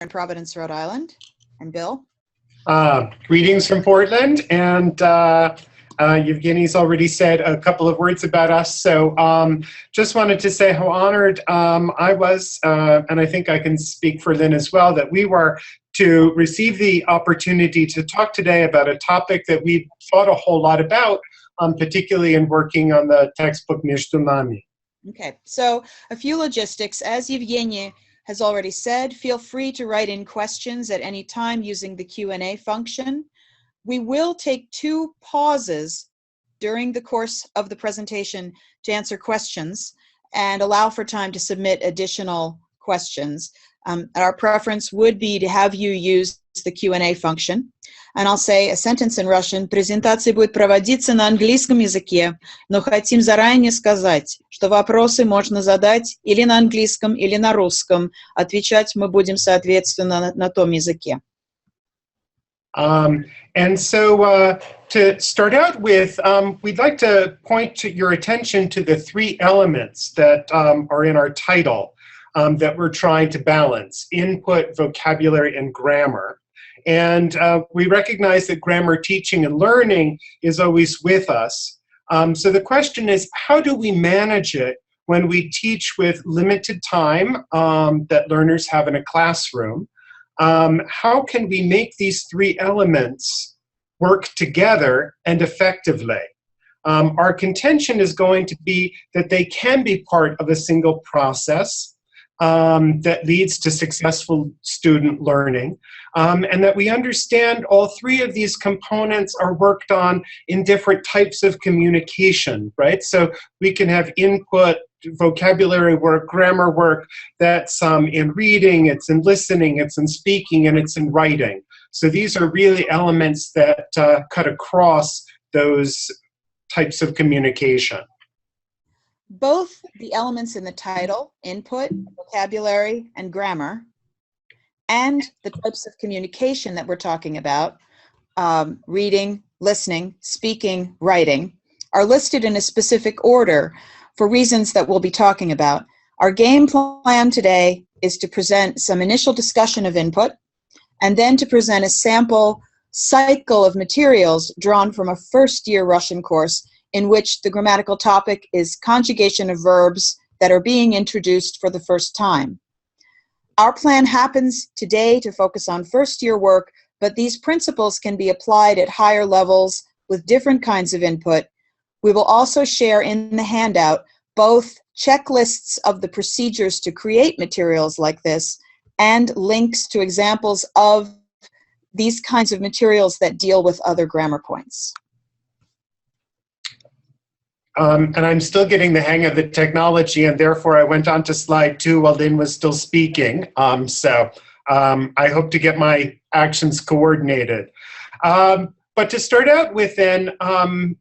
in Providence, Rhode Island. And Bill? Greetings from Portland, and Evgeny's already said a couple of words about us, so just wanted to say how honored I was, and I think I can speak for Lynn as well, that we were to receive the opportunity to talk today about a topic that we thought a whole lot about, particularly in working on the textbook Между нами. Okay, so a few logistics. As Evgeny has already said, feel free to write in questions at any time using the Q&A function. We will take 2 pauses during the course of the presentation to answer questions and allow for time to submit additional questions. Our preference would be to have you use the Q&A function. And I'll say a sentence in Russian. Презентация будет проводиться на английском языке, но хотим заранее сказать, что вопросы можно задать или на английском, или на русском. Отвечать мы будем, соответственно, на том языке. And so to start out with, we'd like to point your attention to the 3 elements that are in our title that we're trying to balance: input, vocabulary, and grammar. And we recognize that grammar teaching and learning is always with us. So the question is, how do we manage it when we teach with limited time that learners have in a classroom? How can we make these 3 elements work together and effectively? Our contention is going to be that they can be part of a single process that leads to successful student learning, and that we understand all 3 of these components are worked on in different types of communication, right? So we can have input, vocabulary work, grammar work, that's in reading, it's in listening, it's in speaking, and it's in writing. So these are really elements that cut across those types of communication. Both the elements in the title, input, vocabulary, and grammar, and the types of communication that we're talking about, reading, listening, speaking, writing, are listed in a specific order for reasons that we'll be talking about. Our game plan today is to present some initial discussion of input, and then to present a sample cycle of materials drawn from a first-year Russian course in which the grammatical topic is conjugation of verbs that are being introduced for the first time. Our plan happens today to focus on first-year work, but these principles can be applied at higher levels with different kinds of input. We will also share in the handout both checklists of the procedures to create materials like this and links to examples of these kinds of materials that deal with other grammar points. And I'm still getting the hang of the technology, and therefore I went on to slide 2 while Lynn was still speaking. So I hope to get my actions coordinated. But to start out with then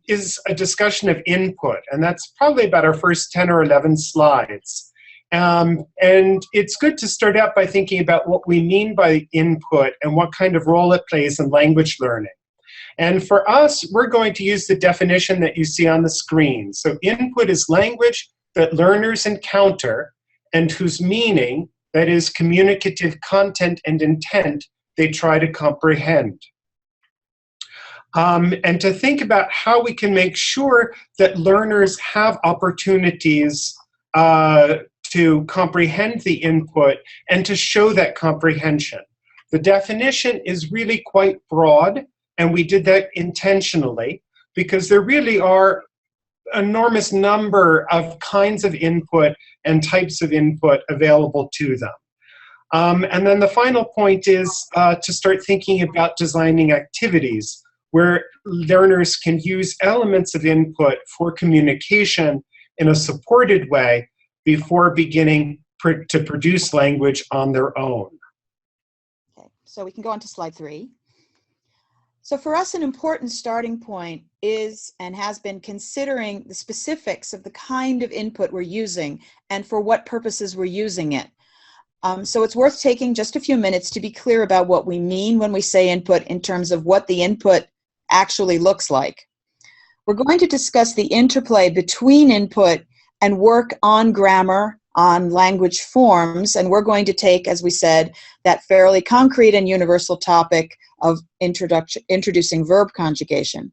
is a discussion of input, and that's probably about our first 10 or 11 slides. And it's good to start out by thinking about what we mean by input and what kind of role it plays in language learning. And for us, we're going to use the definition that you see on the screen. So input is language that learners encounter and whose meaning, that is communicative content and intent, they try to comprehend. And to think about how we can make sure that learners have opportunities to comprehend the input and to show that comprehension. The definition is really quite broad, and we did that intentionally because there really are an enormous number of kinds of input and types of input available to them. And then the final point is to start thinking about designing activities where learners can use elements of input for communication in a supported way before beginning to produce language on their own. Okay, so we can go on to slide 3. So for us, an important starting point is and has been considering the specifics of the kind of input we're using and for what purposes we're using it. So it's worth taking just a few minutes to be clear about what we mean when we say input in terms of what the input actually looks like. We're going to discuss the interplay between input and work on grammar on language forms, and we're going to take, as we said, that fairly concrete and universal topic of introducing verb conjugation.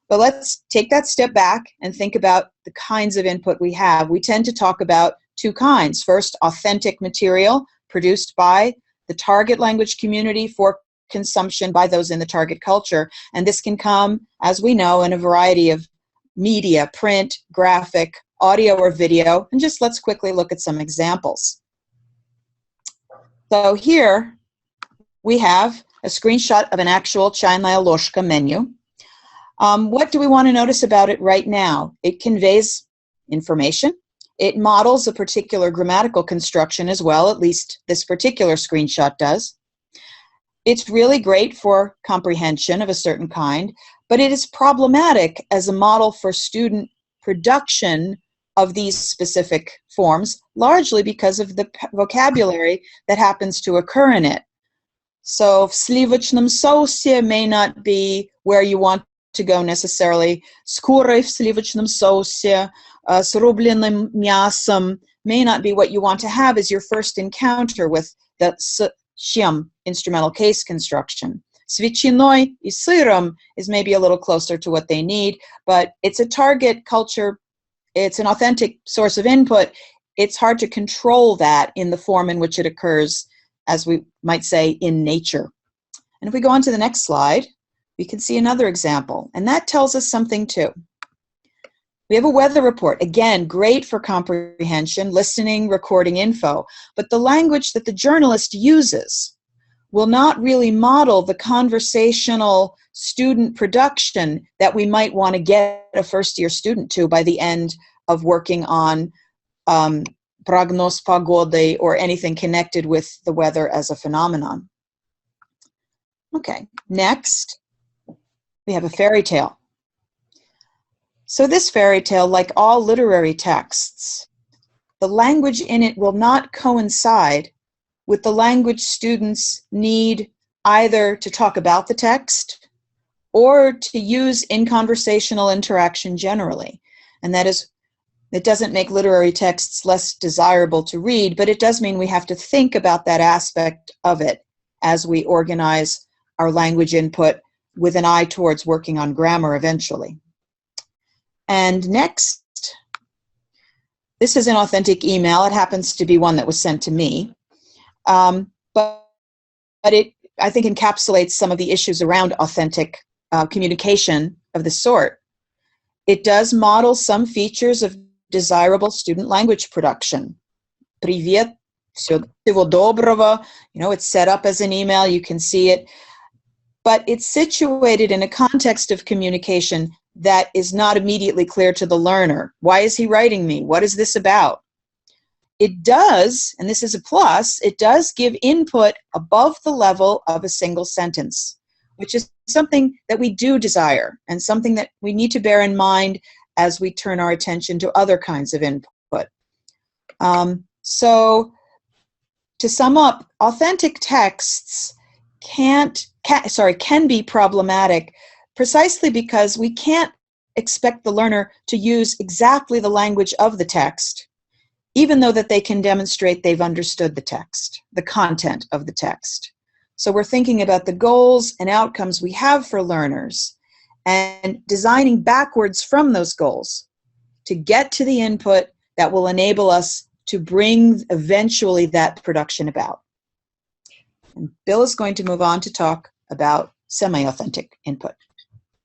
But let's take that step back and think about the kinds of input we have. We tend to talk about two kinds. First, authentic material produced by the target language community for consumption by those in the target culture. And this can come, as we know, in a variety of media, print, graphic, audio, or video. And just let's quickly look at some examples. So here we have a screenshot of an actual Chajna Ложка menu. What do we want to notice about it right now? It conveys information. It models a particular grammatical construction as well, at least this particular screenshot does. It's really great for comprehension of a certain kind, but it is problematic as a model for student production of these specific forms, largely because of the vocabulary that happens to occur in it. So, в сливочном соусе may not be where you want to go necessarily. С курой в сливочном соусе, с рубленым мясом may not be what you want to have as your first encounter with the с чем instrumental case construction. С ветчиной и сыром is maybe a little closer to what they need, but it's a target culture, it's an authentic source of input. It's hard to control that in the form in which it occurs, as we might say, in nature. And if we go on to the next slide, we can see another example, and that tells us something too. We have a weather report, again, great for comprehension, listening, recording info, but the language that the journalist uses will not really model the conversational student production that we might want to get a first-year student to by the end of working on prognoz pogody or anything connected with the weather as a phenomenon. Okay, next, we have a fairy tale. So this fairy tale, like all literary texts, the language in it will not coincide with the language students need either to talk about the text or to use in conversational interaction generally. And that is, it doesn't make literary texts less desirable to read, but it does mean we have to think about that aspect of it as we organize our language input with an eye towards working on grammar eventually. And next, this is an authentic email. It happens to be one that was sent to me. But it, I think, encapsulates some of the issues around authentic communication of the sort. It does model some features of desirable student language production. Привет, всего доброго. You know, it's set up as an email. You can see it. But it's situated in a context of communication that is not immediately clear to the learner. Why is he writing me? What is this about? It does, and this is a plus, it does give input above the level of a single sentence, which is something that we do desire and something that we need to bear in mind as we turn our attention to other kinds of input. So to sum up, authentic texts can be problematic precisely because we can't expect the learner to use exactly the language of the text, even though that they can demonstrate they've understood the text, the content of the text. So we're thinking about the goals and outcomes we have for learners and designing backwards from those goals to get to the input that will enable us to bring eventually that production about. And Bill is going to move on to talk about semi-authentic input.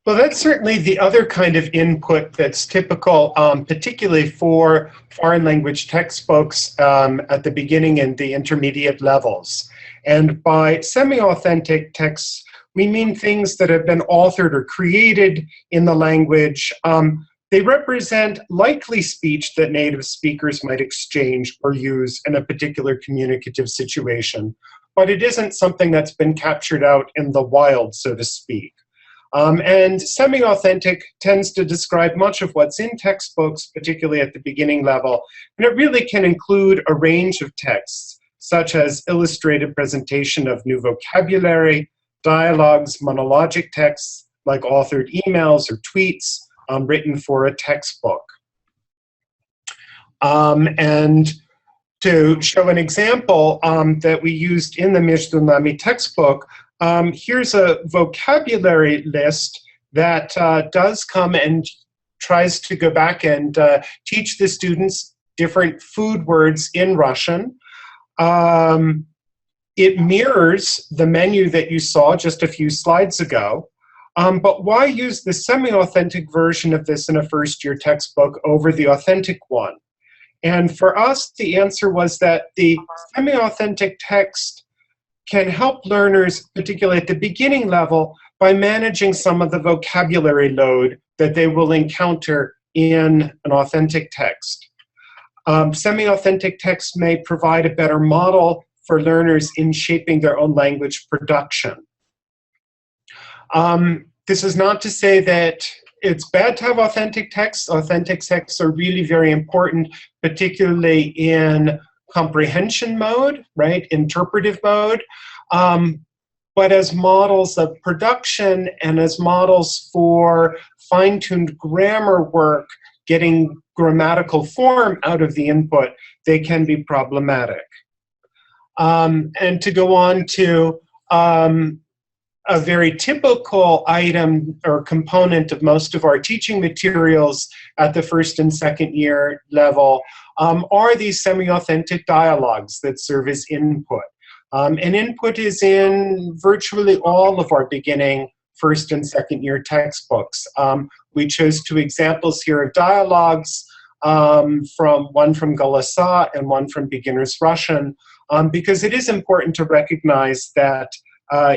Well, that's certainly the other kind of input that's typical, particularly for foreign language textbooks at the beginning and the intermediate levels. And by semi-authentic texts, we mean things that have been authored or created in the language. They represent likely speech that native speakers might exchange or use in a particular communicative situation. But it isn't something that's been captured out in the wild, so to speak. And semi-authentic tends to describe much of what's in textbooks, particularly at the beginning level. And it really can include a range of texts, such as illustrated presentation of new vocabulary, dialogues, monologic texts, like authored emails or tweets written for a textbook. And To show an example that we used in the Mijdunami textbook, here's a vocabulary list that does come and tries to go back and teach the students different food words in Russian. It mirrors the menu that you saw just a few slides ago, but why use the semi-authentic version of this in a first-year textbook over the authentic one? And for us, the answer was that the semi-authentic text can help learners, particularly at the beginning level, by managing some of the vocabulary load that they will encounter in an authentic text. Semi-authentic text may provide a better model for learners in shaping their own language production. This is not to say that it's bad to have authentic texts. Authentic texts are really very important, particularly in comprehension mode, right? Interpretive mode. But as models of production and as models for fine-tuned grammar work, getting grammatical form out of the input, they can be problematic. And to go on to a very typical item or component of most of our teaching materials at the first and second year level are these semi-authentic dialogues that serve as input. And input is in virtually all of our beginning first and second year textbooks. We chose two examples here of dialogues, one from Galasa and one from Beginner's Russian, because it is important to recognize that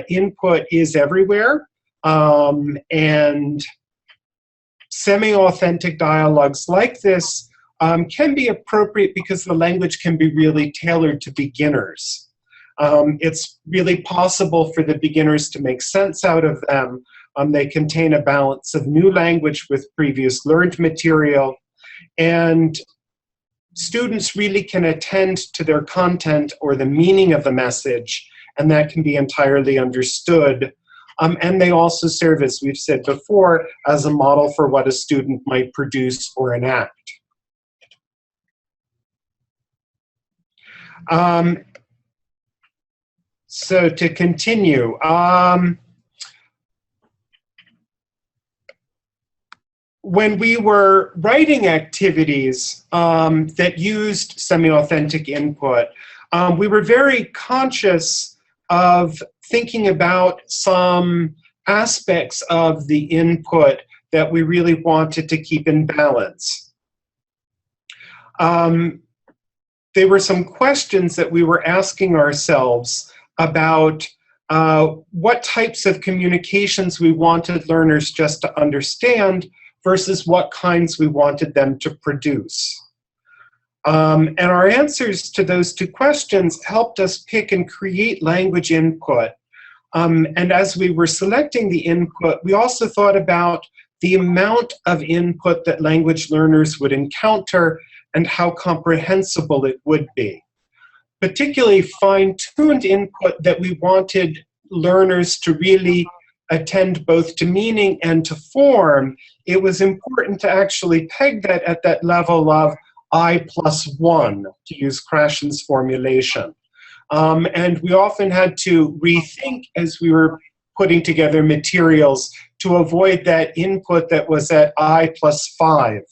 input is everywhere, and semi-authentic dialogues like this can be appropriate because the language can be really tailored to beginners. It's really possible for the beginners to make sense out of them. They contain a balance of new language with previous learned material, and students really can attend to their content or the meaning of the message, and that can be entirely understood. And they also serve, as we've said before, as a model for what a student might produce or enact. So to continue, when we were writing activities that used semi-authentic input, we were very conscious of thinking about some aspects of the input that we really wanted to keep in balance. There were some questions that we were asking ourselves about what types of communications we wanted learners just to understand versus what kinds we wanted them to produce. And our answers to those two questions helped us pick and create language input. And as we were selecting the input, we also thought about the amount of input that language learners would encounter and how comprehensible it would be. Particularly fine-tuned input that we wanted learners to really attend both to meaning and to form, it was important to actually peg that at that level of I+1, to use Krashen's formulation. And we often had to rethink as we were putting together materials to avoid that input that was at I+5.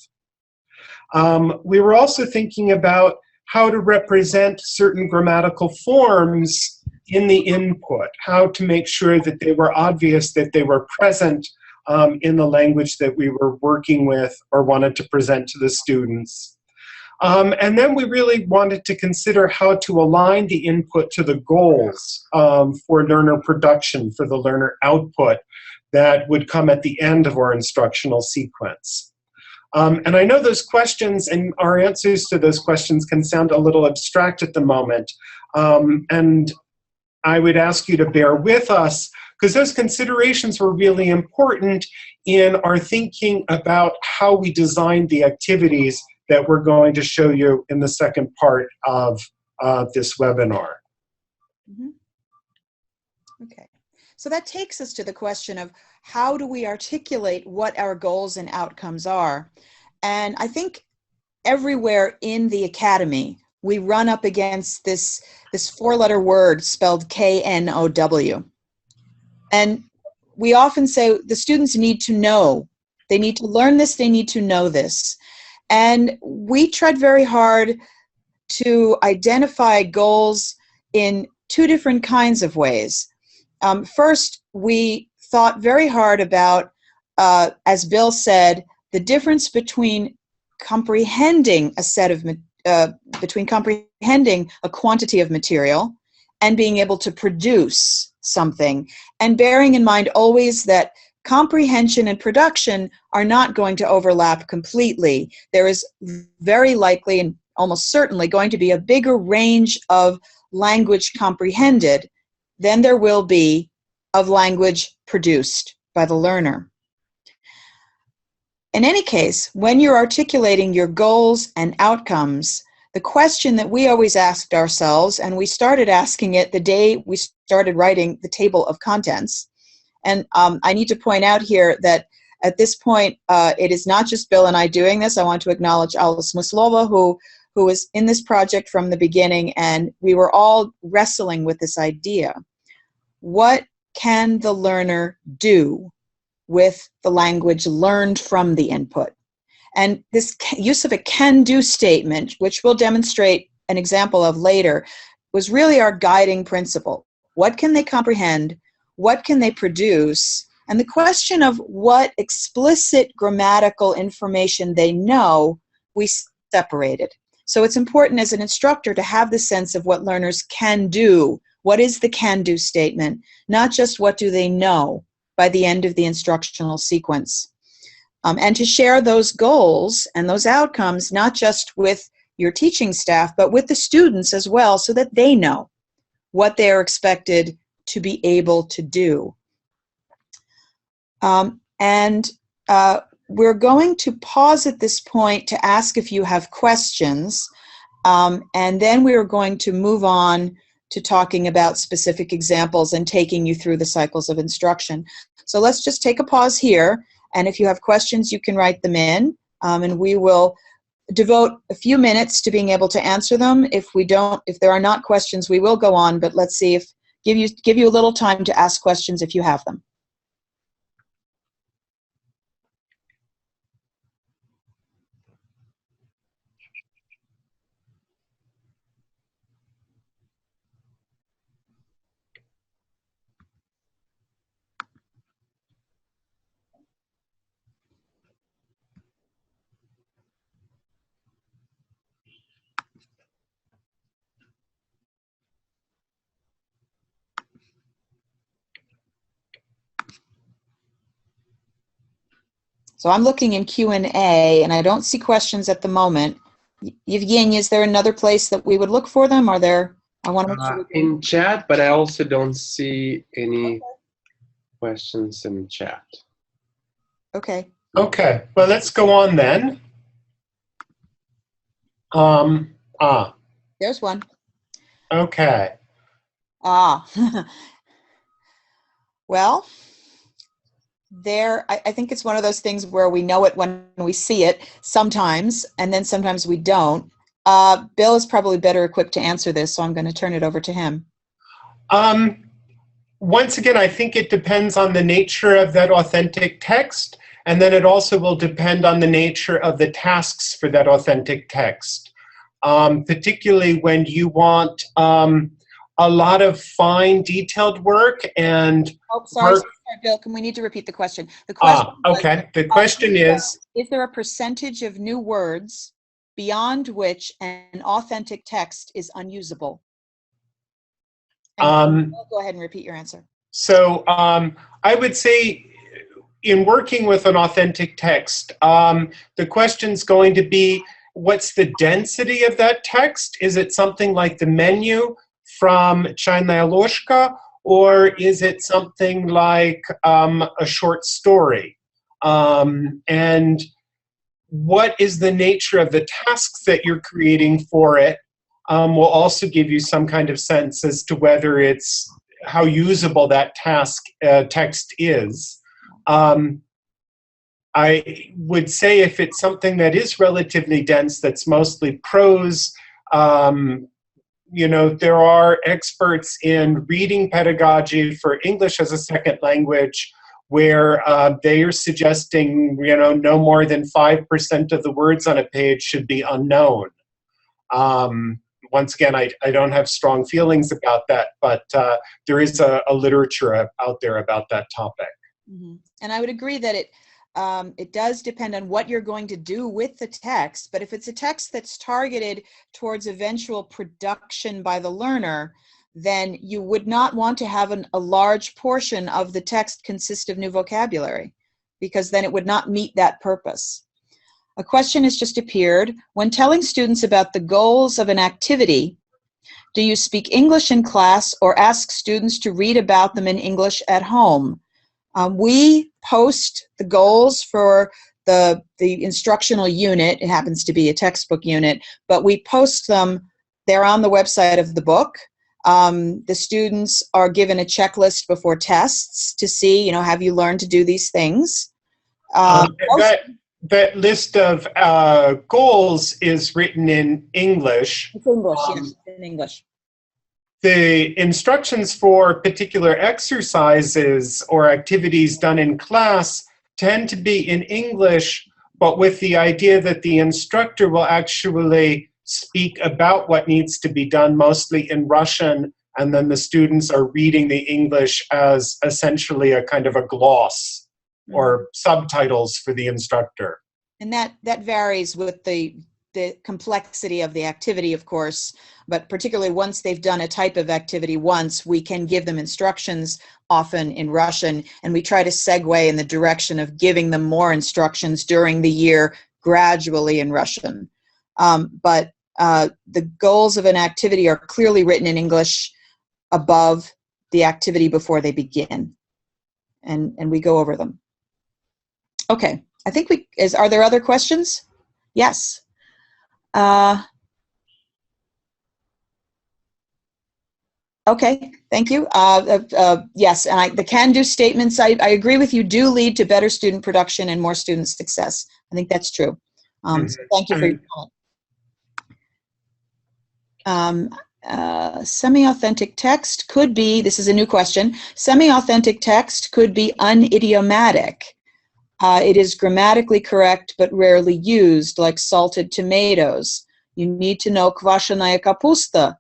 We were also thinking about how to represent certain grammatical forms in the input, how to make sure that they were obvious, that they were present in the language that we were working with or wanted to present to the students. And then we really wanted to consider how to align the input to the goals for learner production, for the learner output that would come at the end of our instructional sequence. And I know those questions and our answers to those questions can sound a little abstract at the moment. And I would ask you to bear with us because those considerations were really important in our thinking about how we designed the activities that we're going to show you in the second part of this webinar. Mm-hmm. Okay, so that takes us to the question of how do we articulate what our goals and outcomes are? And I think everywhere in the academy, we run up against this four-letter word spelled K-N-O-W. And we often say the students need to know. They need to learn this, they need to know this. And we tried very hard to identify goals in two different kinds of ways. First, we thought very hard about, as Bill said, the difference between comprehending a set of, between comprehending a quantity of material and being able to produce something, and bearing in mind always that comprehension and production are not going to overlap completely. There is very likely and almost certainly going to be a bigger range of language comprehended than there will be of language produced by the learner. In any case, when you're articulating your goals and outcomes, the question that we always asked ourselves, and we started asking it the day we started writing the table of contents, and I need to point out here that at this point, it is not just Bill and I doing this. I want to acknowledge Alice Muslova, who was in this project from the beginning, and we were all wrestling with this idea. What can the learner do with the language learned from the input? And this use of a can-do statement, which we'll demonstrate an example of later, was really our guiding principle. What can they comprehend? What can they produce? And the question of what explicit grammatical information they know, we separated. So it's important as an instructor to have the sense of what learners can do. What is the can-do statement? Not just what do they know by the end of the instructional sequence. And to share those goals and those outcomes, not just with your teaching staff, but with the students as well, so that they know what they are expected to be able to do. We're going to pause at this point to ask if you have questions, and then we are going to move on to talking about specific examples and taking you through the cycles of instruction. So let's just take a pause here, and if you have questions, you can write them in, and we will devote a few minutes to being able to answer them. If there are not questions, we will go on, but let's see if, give you a little time to ask questions if you have them. So I'm looking in Q&A, and I don't see questions at the moment. Yevgeny, is there another place that we would look for them? Are there? I want to make sure in chat, but I also don't see any questions in chat. Okay. Okay, well, let's go on then. There's one. Okay. Well, I think it's one of those things where we know it when we see it sometimes, and then sometimes we don't. Bill is probably better equipped to answer this, so I'm going to turn it over to him. Once again, I think it depends on the nature of that authentic text, and then it also will depend on the nature of the tasks for that authentic text. Particularly when you want a lot of fine, detailed work and... Oh, sorry, Bill, we need to repeat the question. The question okay. The question is there a percentage of new words beyond which an authentic text is unusable? And go ahead and repeat your answer. So I would say in working with an authentic text, the question's going to be, what's the density of that text? Is it something like the menu from Chayная ложка, or is it something like a short story? And what is the nature of the tasks that you're creating for it will also give you some kind of sense as to whether it's how usable that text is. I would say if it's something that is relatively dense, that's mostly prose, You know, there are experts in reading pedagogy for English as a second language where they are suggesting, you know, no more than 5% of the words on a page should be unknown. Once again, I don't have strong feelings about that, but there is a literature out there about that topic. Mm-hmm. And I would agree that it does depend on what you're going to do with the text, but if it's a text that's targeted towards eventual production by the learner, then you would not want to have a large portion of the text consist of new vocabulary, because then it would not meet that purpose. A question has just appeared. When telling students about the goals of an activity, do you speak English in class or ask students to read about them in English at home? We post the goals for the instructional unit. It happens to be a textbook unit, but we post them. They're on the website of the book. The students are given a checklist before tests to see, you know, have you learned to do these things? That list of goals is written in English. It's English, yes, in English. The instructions for particular exercises or activities done in class tend to be in English, but with the idea that the instructor will actually speak about what needs to be done, mostly in Russian, and then the students are reading the English as essentially a kind of a gloss or subtitles for the instructor. And that varies with the complexity of the activity, of course, but particularly once they've done a type of activity once, we can give them instructions, often in Russian, and we try to segue in the direction of giving them more instructions during the year, gradually in Russian. But the goals of an activity are clearly written in English above the activity before they begin, and we go over them. Okay, I think are there other questions? Yes. Okay, thank you. Yes, and the can-do statements, I agree with you, do lead to better student production and more student success. I think that's true. So thank you for your comment. Semi-authentic text could be, this is a new question, semi-authentic text could be unidiomatic. It is grammatically correct but rarely used, like salted tomatoes. You need to know kvashenaya kapusta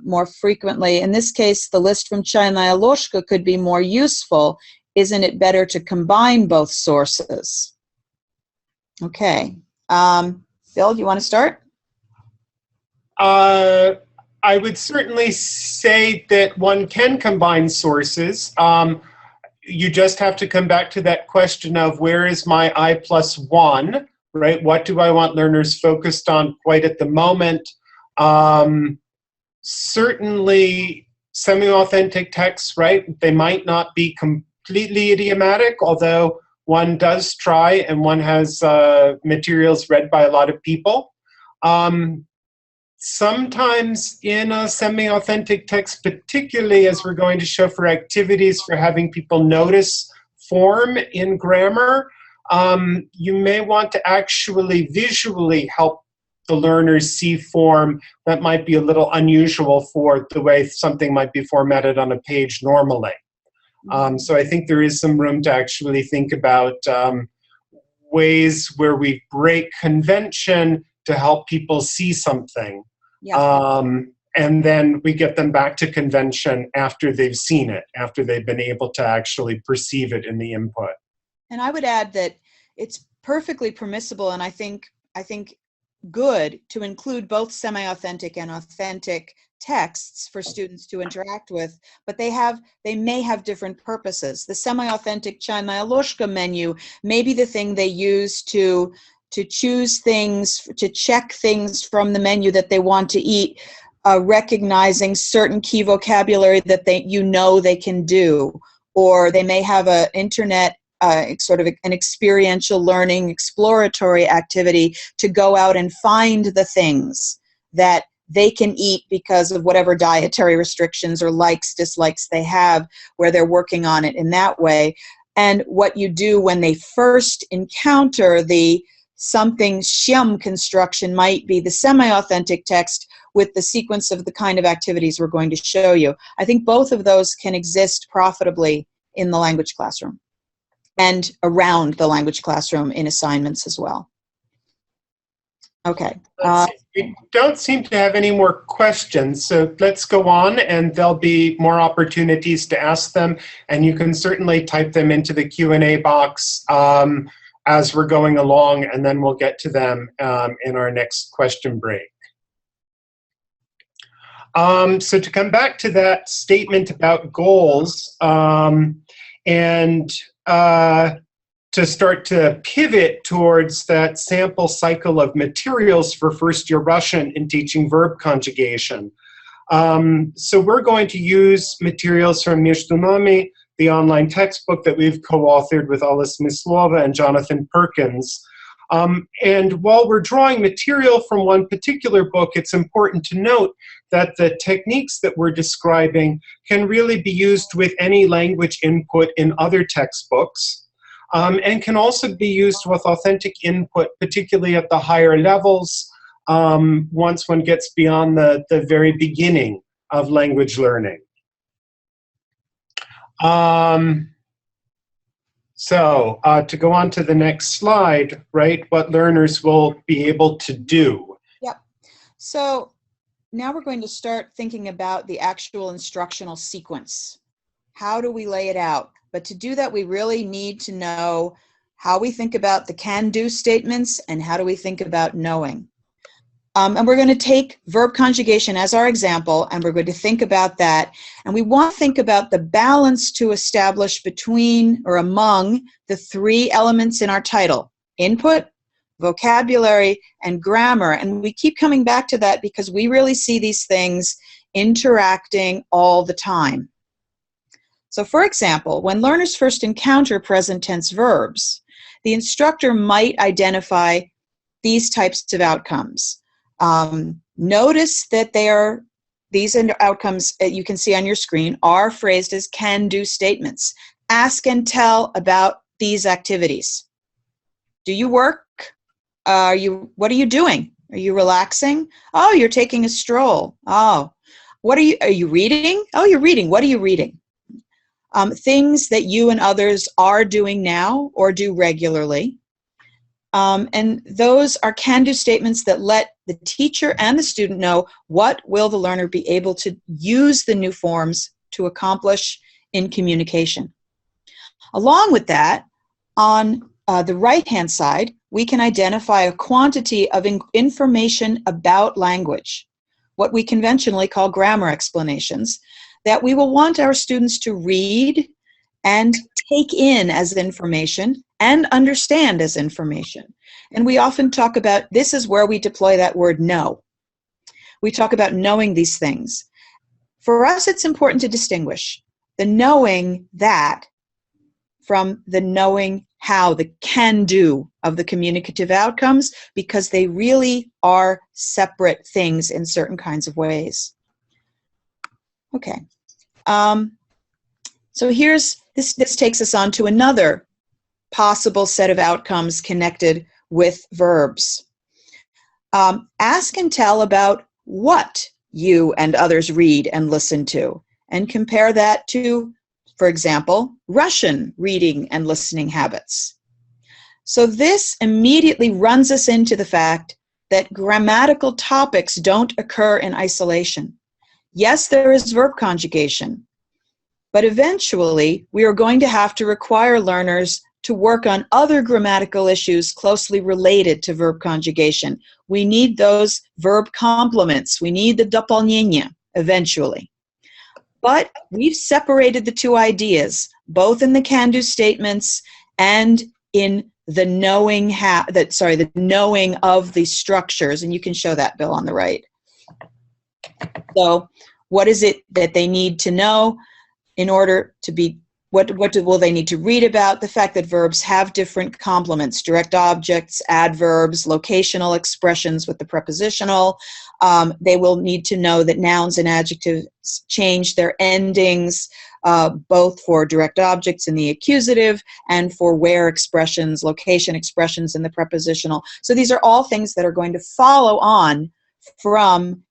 more frequently. In this case, the list from Chaynaya Loshka could be more useful. Isn't it better to combine both sources? Okay. Bill, do you want to start? I would certainly say that one can combine sources. You just have to come back to that question of where is my I+1, right? What do I want learners focused on right at the moment? Certainly semi-authentic texts, right? They might not be completely idiomatic, although one does try and one has materials read by a lot of people. Sometimes in a semi-authentic text, particularly as we're going to show for activities for having people notice form in grammar, you may want to actually visually help the learners see form that might be a little unusual for the way something might be formatted on a page normally. So I think there is some room to actually think about ways where we break convention to help people see something. Yeah. And then we get them back to convention after they've seen it, after they've been able to actually perceive it in the input. And I would add that it's perfectly permissible, and I think good to include both semi-authentic and authentic texts for students to interact with, but they may have different purposes. The semi-authentic Chaynaya Loshka menu may be the thing they use to choose things, to check things from the menu that they want to eat, recognizing certain key vocabulary that they can do, or they may have an internet sort of an experiential learning exploratory activity to go out and find the things that they can eat because of whatever dietary restrictions or likes, dislikes they have, where they're working on it in that way. And what you do when they first encounter the something shim construction might be the semi-authentic text with the sequence of the kind of activities we're going to show you. I think both of those can exist profitably in the language classroom and around the language classroom in assignments as well. Okay. We don't seem to have any more questions, so let's go on, and there'll be more opportunities to ask them, and you can certainly type them into the Q&A box as we're going along, and then we'll get to them in our next question break. So to come back to that statement about goals, and to start to pivot towards that sample cycle of materials for first-year Russian in teaching verb conjugation. So we're going to use materials from Между нами, the online textbook that we've co-authored with Alla Smyslova and Jonathan Perkins. And while we're drawing material from one particular book, it's important to note that the techniques that we're describing can really be used with any language input in other textbooks, and can also be used with authentic input, particularly at the higher levels, once one gets beyond the very beginning of language learning. So to go on to the next slide, right, what learners will be able to do. Yep. So now we're going to start thinking about the actual instructional sequence. How do we lay it out? But to do that, we really need to know how we think about the can-do statements and how do we think about knowing. And we're going to take verb conjugation as our example, and we're going to think about that. And we want to think about the balance to establish between or among the three elements in our title: input, vocabulary, and grammar. And we keep coming back to that because we really see these things interacting all the time. So for example, when learners first encounter present tense verbs, the instructor might identify these types of outcomes. Notice that these outcomes that you can see on your screen are phrased as can-do statements. Ask and tell about these activities. Do you work? What are you doing? Are you relaxing? Oh, you're taking a stroll. Oh, are you reading? Oh, you're reading. What are you reading? Things that you and others are doing now or do regularly. And those are can-do statements that let the teacher and the student know what will the learner be able to use the new forms to accomplish in communication. Along with that, on the right-hand side, we can identify a quantity of information about language, what we conventionally call grammar explanations, that we will want our students to read and take in as information and understand as information. And we often talk about, this is where we deploy that word know. We talk about knowing these things. For us, it's important to distinguish the knowing that from the knowing how, the can-do of the communicative outcomes, because they really are separate things in certain kinds of ways. Okay. So this takes us on to another possible set of outcomes connected with verbs. Ask and tell about what you and others read and listen to, and compare that to, for example, Russian reading and listening habits. So this immediately runs us into the fact that grammatical topics don't occur in isolation. Yes, there is verb conjugation, but eventually we are going to have to require learners to work on other grammatical issues closely related to verb conjugation. We need those verb complements. We need the дополнение eventually. But we've separated the two ideas, both in the can-do statements and in the knowing the knowing of the structures, and you can show that, Bill, on the right. So what is it that they need to know in order to be, what will they need to read about? The fact that verbs have different complements, direct objects, adverbs, locational expressions with the prepositional. They will need to know that nouns and adjectives change their endings. both for direct objects in the accusative and for where expressions, location expressions in the prepositional. So these are all things that are going to follow on from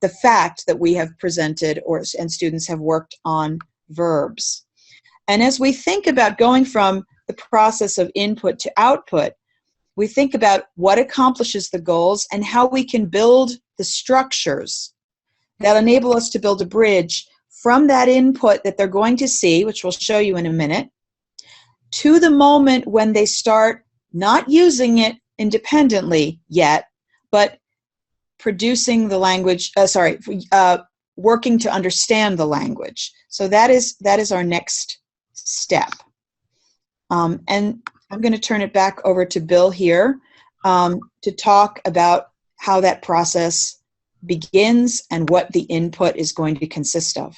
the fact that we have presented and students have worked on verbs. And as we think about going from the process of input to output, we think about what accomplishes the goals and how we can build the structures that enable us to build a bridge from that input that they're going to see, which we'll show you in a minute, to the moment when they start not using it independently yet, but producing the language, working to understand the language. So that is our next step. And I'm going to turn it back over to Bill here to talk about how that process begins and what the input is going to consist of.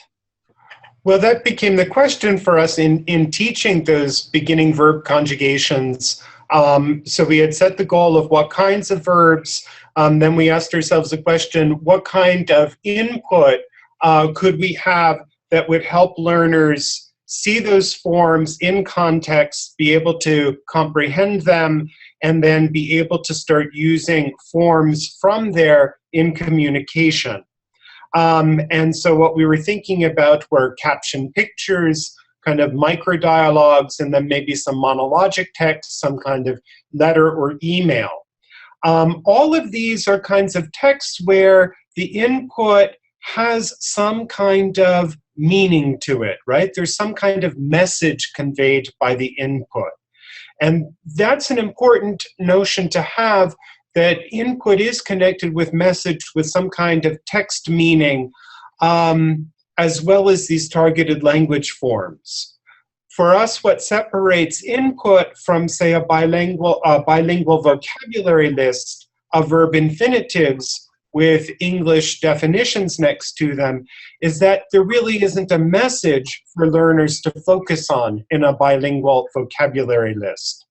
Well, that became the question for us in teaching those beginning verb conjugations. So we had set the goal of what kinds of verbs. Then we asked ourselves the question, what kind of input could we have that would help learners see those forms in context, be able to comprehend them, and then be able to start using forms from there in communication. And so what we were thinking about were caption pictures, kind of micro dialogues, and then maybe some monologic text, some kind of letter or email. All of these are kinds of texts where the input has some kind of meaning to it, right? There's some kind of message conveyed by the input. And that's an important notion to have, that input is connected with message, with some kind of text meaning, as well as these targeted language forms. For us, what separates input from, say, a bilingual vocabulary list of verb infinitives with English definitions next to them is that there really isn't a message for learners to focus on in a bilingual vocabulary list.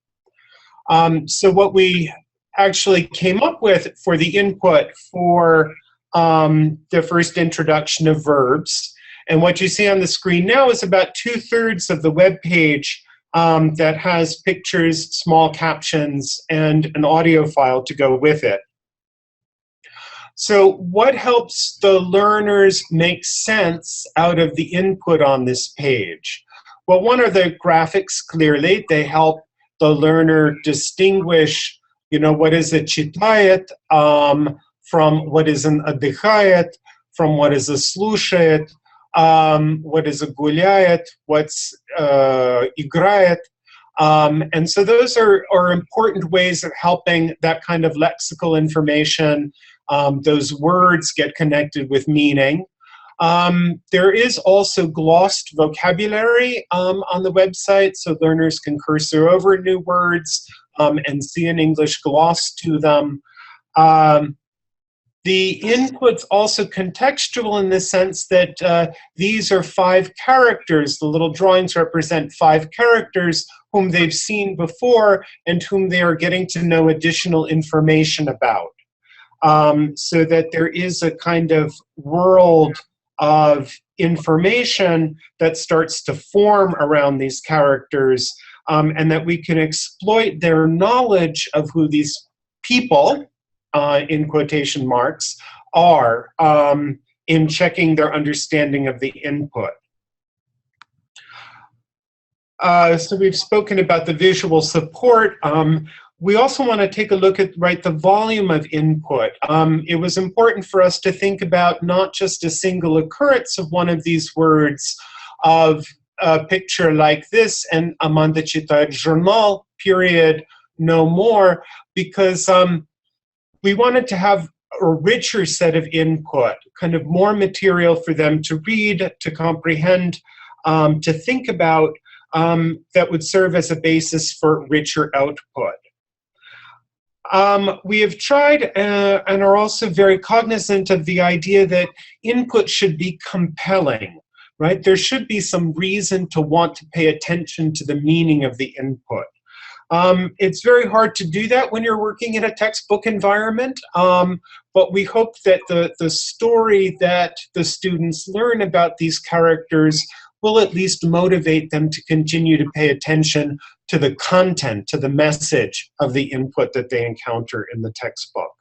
So what we actually came up with for the input for the first introduction of verbs, and what you see on the screen now is about 2/3 of the web page that has pictures, small captions, and an audio file to go with it. So what helps the learners make sense out of the input on this page? Well, one are the graphics, clearly. They help the learner distinguish, what is a читает from what is an отдыхает, from what is a слушает, what is a гуляет, what's играет. And so those are important ways of helping that kind of lexical information, those words get connected with meaning. There is also glossed vocabulary on the website, so learners can cursor over new words and see an English gloss to them. The input's also contextual in the sense that these are 5 characters. The little drawings represent 5 characters whom they've seen before and whom they are getting to know additional information about. So that there is a kind of world of information that starts to form around these characters, and that we can exploit their knowledge of who these people, in quotation marks, are in checking their understanding of the input. So we've spoken about the visual support. We also want to take a look at the volume of input. It was important for us to think about not just a single occurrence of one of these words, of a picture like this, and Amanda читает журнал, period, no more, because we wanted to have a richer set of input, kind of more material for them to read, to comprehend, to think about, that would serve as a basis for richer output. We have tried and are also very cognizant of the idea that input should be compelling, right? There should be some reason to want to pay attention to the meaning of the input. It's very hard to do that when you're working in a textbook environment, but we hope that the story that the students learn about these characters will at least motivate them to continue to pay attention to the content, to the message of the input that they encounter in the textbook.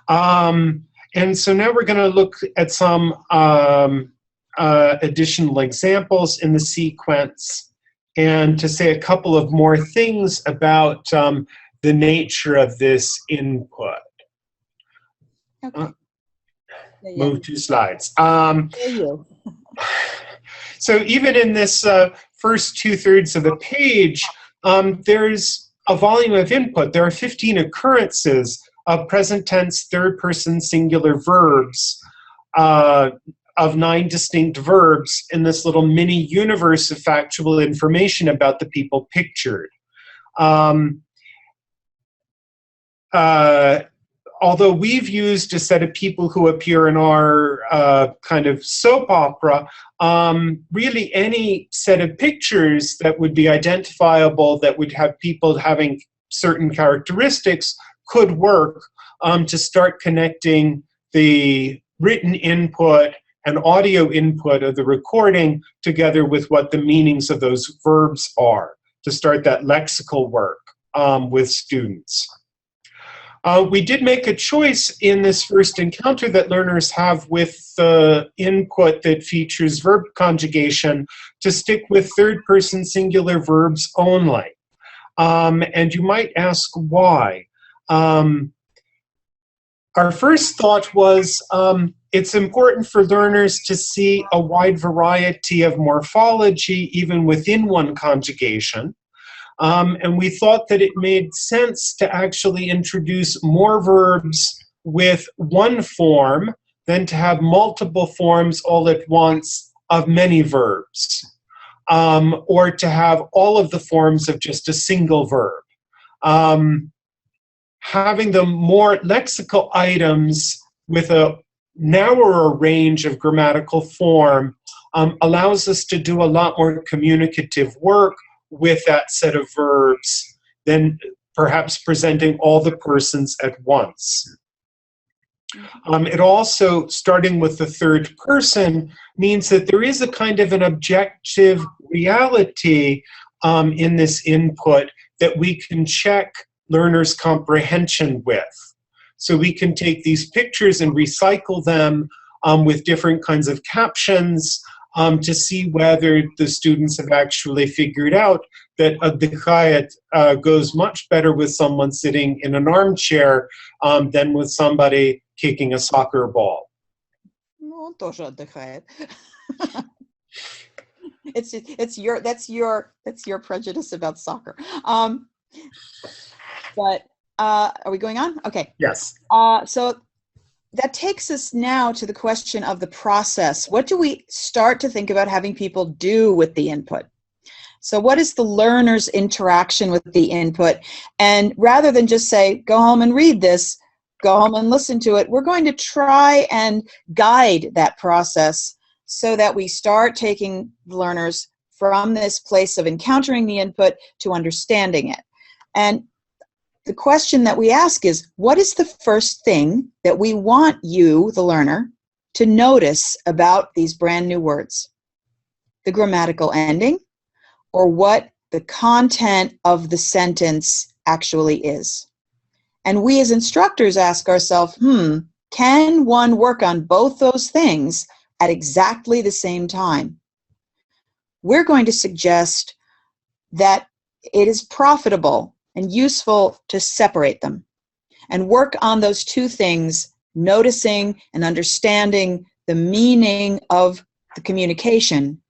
And so now we're going to look at some additional examples in the sequence, and to say a couple of more things about the nature of this input. Okay. Move 2 slides. So even in this first 2/3 of the page, there's a volume of input. There are 15 occurrences of present tense, third person singular verbs, of 9 distinct verbs in this little mini universe of factual information about the people pictured. Although we've used a set of people who appear in our kind of soap opera, really any set of pictures that would be identifiable, that would have people having certain characteristics, could work to start connecting the written input and audio input of the recording together with what the meanings of those verbs are, to start that lexical work with students. We did make a choice in this first encounter that learners have with the input that features verb conjugation to stick with third-person singular verbs only. And you might ask why. Our first thought was it's important for learners to see a wide variety of morphology even within one conjugation. And we thought that it made sense to actually introduce more verbs with one form than to have multiple forms all at once of many verbs, or to have all of the forms of just a single verb. Having the more lexical items with a narrower range of grammatical form allows us to do a lot more communicative work with that set of verbs than perhaps presenting all the persons at once. It also, starting with the third person, means that there is a kind of an objective reality in this input that we can check learners' comprehension with. So we can take these pictures and recycle them with different kinds of captions to see whether the students have actually figured out that a dichayet goes much better with someone sitting in an armchair than with somebody kicking a soccer ball. No, тоже отдыхает. That's your prejudice about soccer. But are we going on? Okay. Yes. So that takes us now to the question of the process. What do we start to think about having people do with the input? So what is the learner's interaction with the input? And rather than just say, go home and read this, go home and listen to it, we're going to try and guide that process so that we start taking learners from this place of encountering the input to understanding it. And the question that we ask is, what is the first thing that we want you, the learner, to notice about these brand new words? The grammatical ending, or what the content of the sentence actually is? And we as instructors ask ourselves, can one work on both those things at exactly the same time? We're going to suggest that it is profitable and useful to separate them and work on those two things, noticing and understanding the meaning of the communication,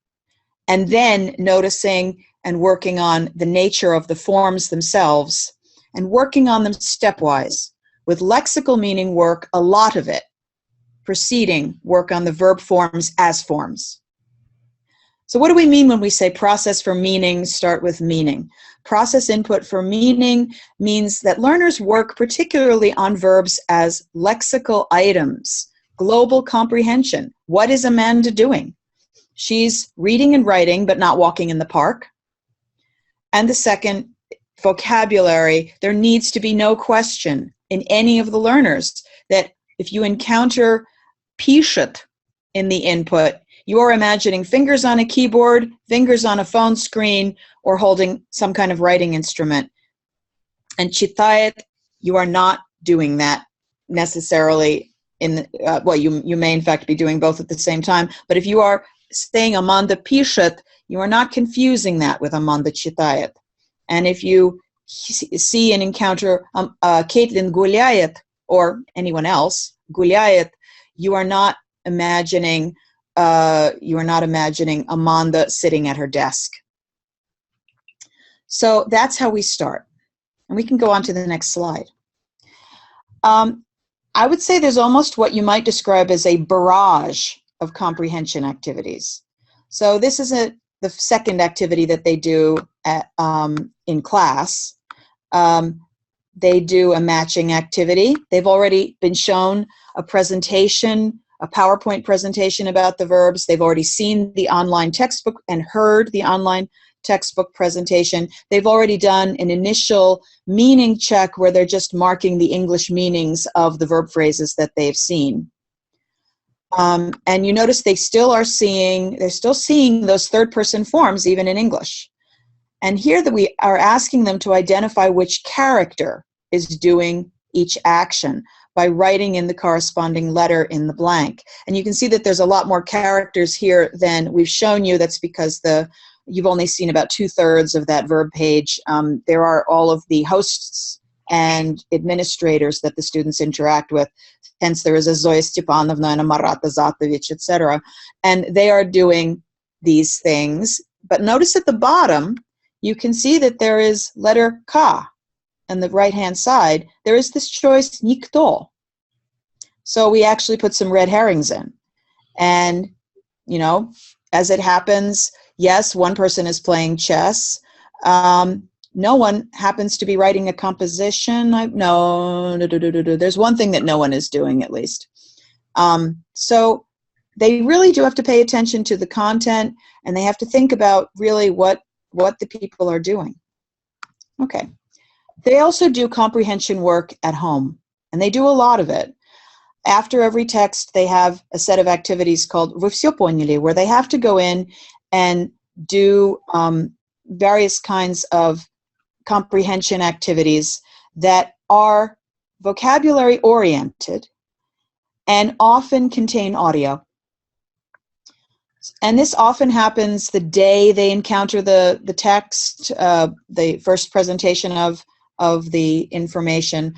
and then noticing and working on the nature of the forms themselves, and working on them stepwise. With lexical meaning work, a lot of it preceding work on the verb forms as forms. So what do we mean when we say process for meaning, start with meaning? Process input for meaning means that learners work particularly on verbs as lexical items. Global comprehension. What is Amanda doing? She's reading and writing, but not walking in the park. And the second, vocabulary. There needs to be no question in any of the learners that if you encounter пишет in the input, you are imagining fingers on a keyboard, fingers on a phone screen, or holding some kind of writing instrument. And chitayet, you are not doing that necessarily in the, well, you may in fact be doing both at the same time, but if you are saying Amanda pishet, you are not confusing that with Amanda chitayet. And if you see and encounter Caitlin gulyayet, or anyone else gulyayet, you are not imagining Amanda sitting at her desk. So that's how we start. And we can go on to the next slide. I would say there's almost what you might describe as a barrage of comprehension activities. So this is the second activity that they do at, in class. They do a matching activity. They've already been shown a presentation, a PowerPoint presentation about the verbs. They've already seen the online textbook and heard the online textbook presentation. They've already done an initial meaning check where they're just marking the English meanings of the verb phrases that they've seen. And you notice they're still seeing those third-person forms even in English. And here that we are asking them to identify which character is doing each action by writing in the corresponding letter in the blank. And you can see that there's a lot more characters here than we've shown you. That's because you've only seen about 2/3 of that verb page. There are all of the hosts and administrators that the students interact with. Hence, there is a Zoya Stepanovna and a Marata Zatovich, etc. And they are doing these things. But notice at the bottom, you can see that there is letter K on the right-hand side. There is this choice nikto. So we actually put some red herrings in. And, you know, as it happens, yes, one person is playing chess. No one happens to be writing a composition. There's one thing that no one is doing, at least. So they really do have to pay attention to the content, and they have to think about really what the people are doing. Okay. They also do comprehension work at home, and they do a lot of it. After every text, they have a set of activities called Вы всё поняли, where they have to go in and do various kinds of comprehension activities that are vocabulary oriented and often contain audio. And this often happens the day they encounter the text, the first presentation of the information.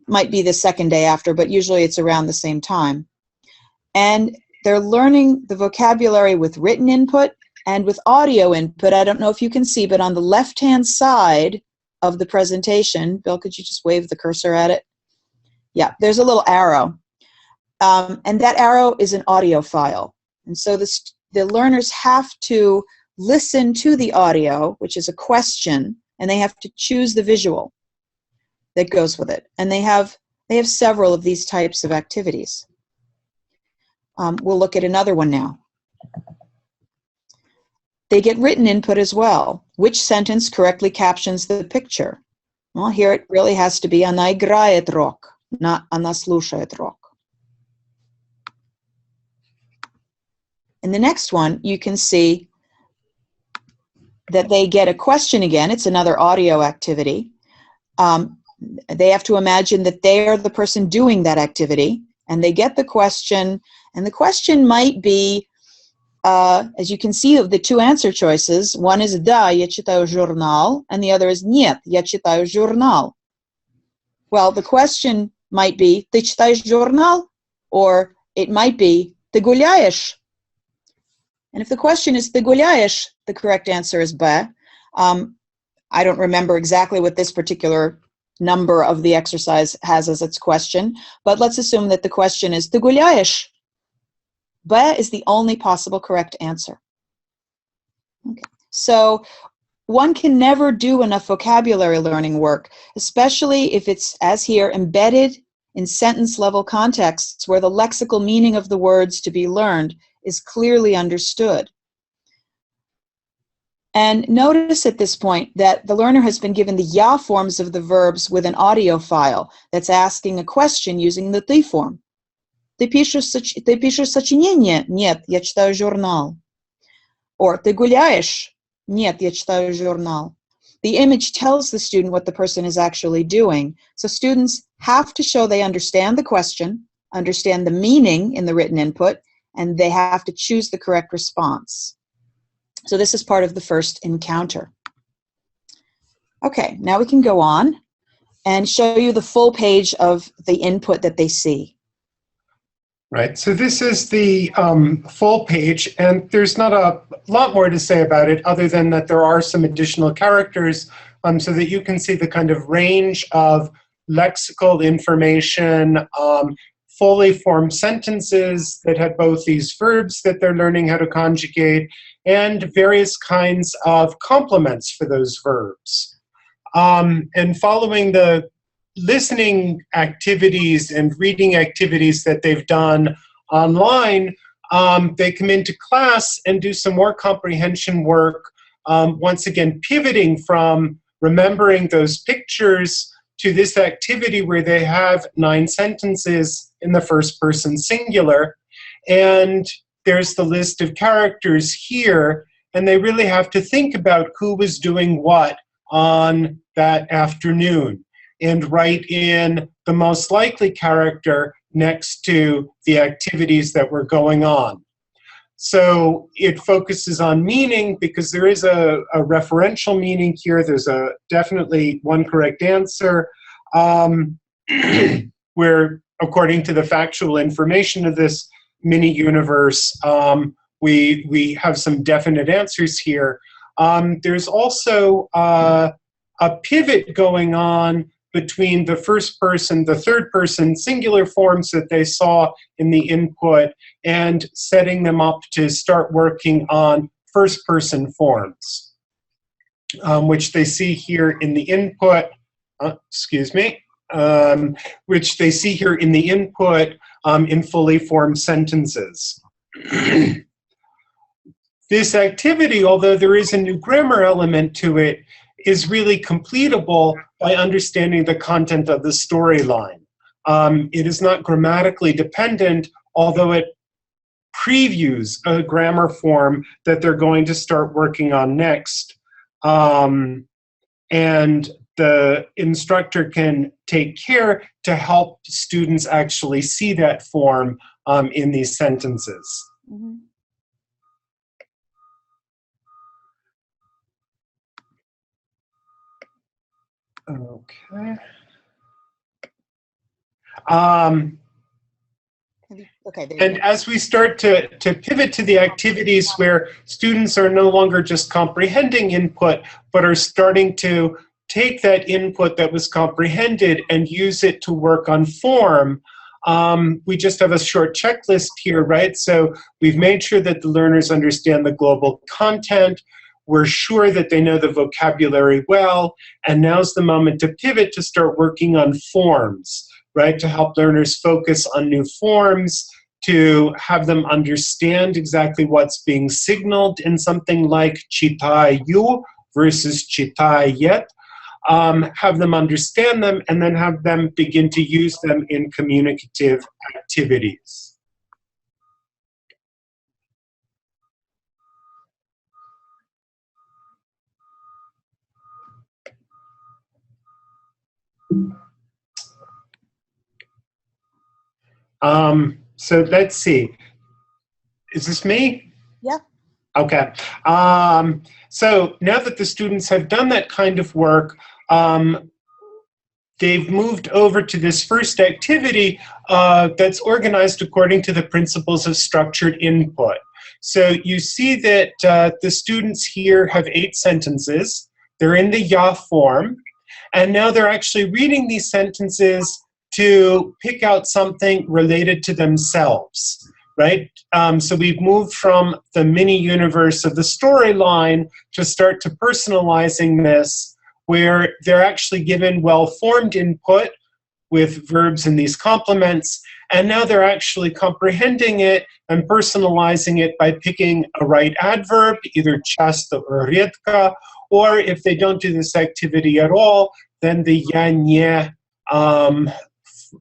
Might be the second day after, but usually it's around the same time. And they're learning the vocabulary with written input and with audio input. I don't know if you can see, but on the left-hand side of the presentation, Bill, could you just wave the cursor at it? Yeah, there's a little arrow. And that arrow is an audio file. And so the learners have to listen to the audio, which is a question, and they have to choose the visual that goes with it. And they have several of these types of activities. We'll look at another one now. They get written input as well. Which sentence correctly captions the picture? Well, here it really has to be "Она играет рок," not "Она слушает рок." In the next one, you can see that they get a question again. It's another audio activity. They have to imagine that they are the person doing that activity, and they get the question, and the question might be, as you can see of the two answer choices, one is "Да, я читаю журнал," and the other is "Нет, я читаю журнал." Well, the question might be "Ты читаешь журнал?" or it might be "Ты гуляешь?" And if the question is "Ты гуляешь," the correct answer is "Б." I don't remember exactly what this particular number of the exercise has as its question, but let's assume that the question is "Ты гуляешь?" B is the only possible correct answer. Okay. So one can never do enough vocabulary learning work, especially if it's, as here, embedded in sentence-level contexts where the lexical meaning of the words to be learned is clearly understood. And notice at this point that the learner has been given the ya forms of the verbs with an audio file that's asking a question using the ty form. Ты пишешь сочинение? Нет, я читаю журнал. Or ты гуляешь? Нет, я читаю журнал. The image tells the student what the person is actually doing. So students have to show they understand the question, understand the meaning in the written input, and they have to choose the correct response. So this is part of the first encounter. Okay, now we can go on and show you the full page of the input that they see. Right, so this is the full page, and there's not a lot more to say about it other than that there are some additional characters so that you can see the kind of range of lexical information, fully formed sentences that have both these verbs that they're learning how to conjugate and various kinds of complements for those verbs. And following the listening activities and reading activities that they've done online, they come into class and do some more comprehension work, once again pivoting from remembering those pictures to this activity where they have 9 sentences in the first person singular. And there's the list of characters here, and they really have to think about who was doing what on that afternoon and write in the most likely character next to the activities that were going on. So it focuses on meaning because there is a referential meaning here. There's definitely one correct answer where, according to the factual information of this mini universe, we have some definite answers here. There's also a pivot going on between the first person, the third person singular forms that they saw in the input and setting them up to start working on first person forms, which they see here in the input, which they see here in the input in fully formed sentences. This activity, although there is a new grammar element to it, is really completable by understanding the content of the storyline. It is not grammatically dependent, although it previews a grammar form that they're going to start working on next. And the instructor can take care to help students actually see that form in these sentences. Mm-hmm. Okay. Okay, there you And go. as we start to pivot to the activities where students are no longer just comprehending input, but are starting to take that input that was comprehended and use it to work on form, we just have a short checklist here, right? So we've made sure that the learners understand the global content. We're sure that they know the vocabulary well, and now's the moment to pivot to start working on forms, right? To help learners focus on new forms, to have them understand exactly what's being signaled in something like chitayu versus chitayet, have them understand them, and then have them begin to use them in communicative activities. So let's see. Is this me? Yeah. Okay. So now that the students have done that kind of work, they've moved over to this first activity that's organized according to the principles of structured input. So you see that the students here have 8 sentences. They're in the ya form. And now they're actually reading these sentences to pick out something related to themselves, right? So we've moved from the mini universe of the storyline to start to personalizing this, where they're actually given well-formed input with verbs and these complements, and now they're actually comprehending it and personalizing it by picking a right adverb, either часто or редко, or if they don't do this activity at all, then the ya, nie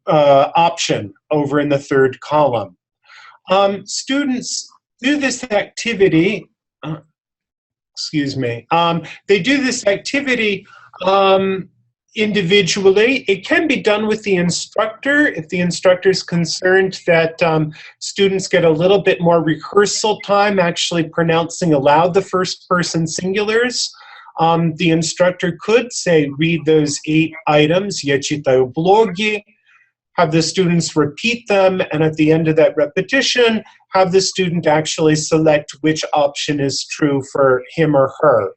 option over in the third column. Students do this activity, they do this activity individually. It can be done with the instructor if the instructor is concerned that students get a little bit more rehearsal time actually pronouncing aloud the first person singulars. The instructor could say, read those 8 items, я читаю блоги, have the students repeat them, and at the end of that repetition, have the student actually select which option is true for him or her.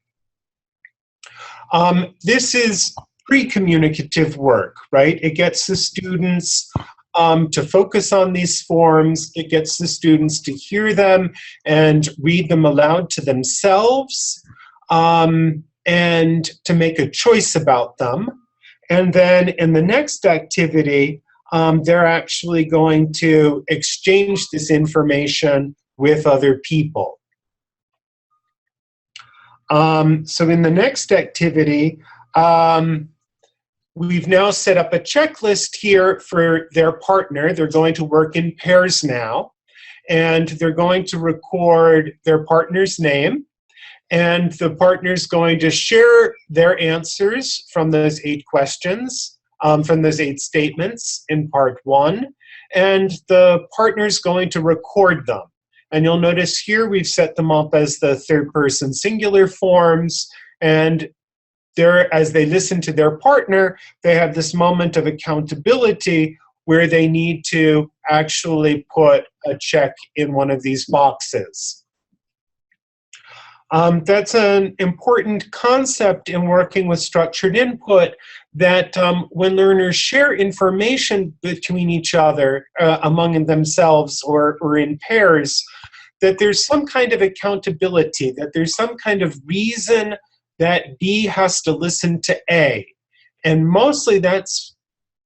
This is pre-communicative work, right? It gets the students to focus on these forms. It gets the students to hear them and read them aloud to themselves, and to make a choice about them. And then in the next activity, they're actually going to exchange this information with other people. So in the next activity, we've now set up a checklist here for their partner. They're going to work in pairs now, and they're going to record their partner's name, and the partner's going to share their answers from those 8 questions, from those 8 statements in part 1, and the partner's going to record them. And you'll notice here we've set them up as the third person singular forms, and as they listen to their partner, they have this moment of accountability where they need to actually put a check in one of these boxes. That's an important concept in working with structured input, that when learners share information between each other, among themselves or in pairs, that there's some kind of accountability, that there's some kind of reason that B has to listen to A. And mostly that's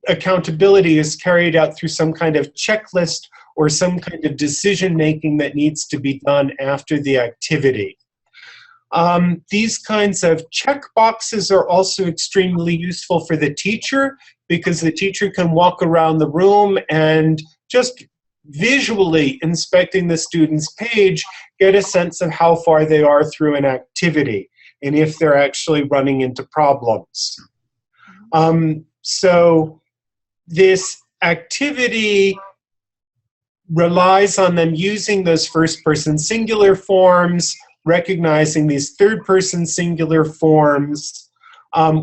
accountability is carried out through some kind of checklist or some kind of decision making that needs to be done after the activity. These kinds of check boxes are also extremely useful for the teacher, because the teacher can walk around the room and just visually inspecting the student's page, get a sense of how far they are through an activity and if they're actually running into problems. So this activity relies on them using those first-person singular forms, recognizing these third-person singular forms.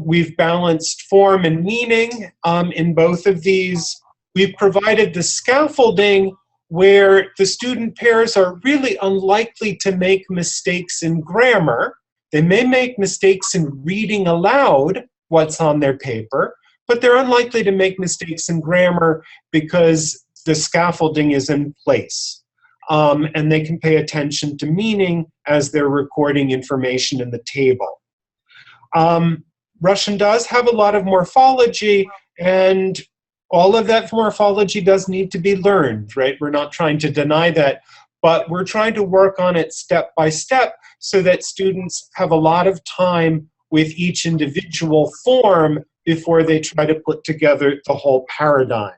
We've balanced form and meaning in both of these. We've provided the scaffolding where the student pairs are really unlikely to make mistakes in grammar. They may make mistakes in reading aloud what's on their paper, but they're unlikely to make mistakes in grammar because the scaffolding is in place. And they can pay attention to meaning as they're recording information in the table. Russian does have a lot of morphology, and all of that morphology does need to be learned, right? We're not trying to deny that, but we're trying to work on it step by step so that students have a lot of time with each individual form before they try to put together the whole paradigm.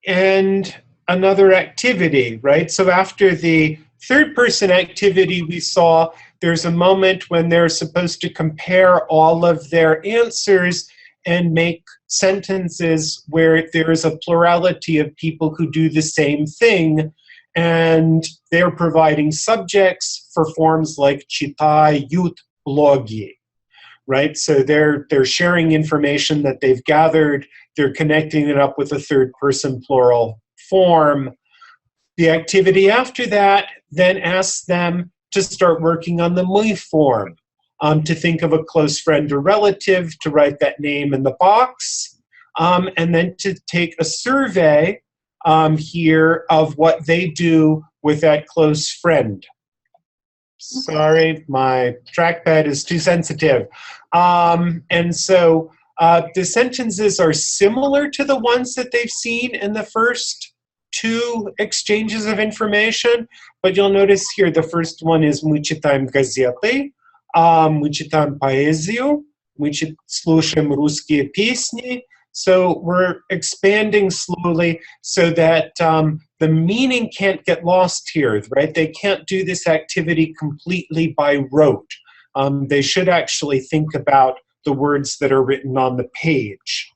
And another activity, right? So after the third-person activity, we saw there's a moment when they're supposed to compare all of their answers and make sentences where there is a plurality of people who do the same thing, and they're providing subjects for forms like читают блоги, right? So they're sharing information that they've gathered, they're connecting it up with a third-person plural form. The activity after that then asks them to start working on the мы form, to think of a close friend or relative, to write that name in the box, and then to take a survey here of what they do with that close friend. Sorry, my trackpad is too sensitive. And so the sentences are similar to the ones that they've seen in the first 2 exchanges of information, but you'll notice here the first one is мы читаем газеты, мы читаем поэзию, мы слушаем русские песни. So we're expanding slowly so that the meaning can't get lost here, right? They can't do this activity completely by rote. They should actually think about the words that are written on the page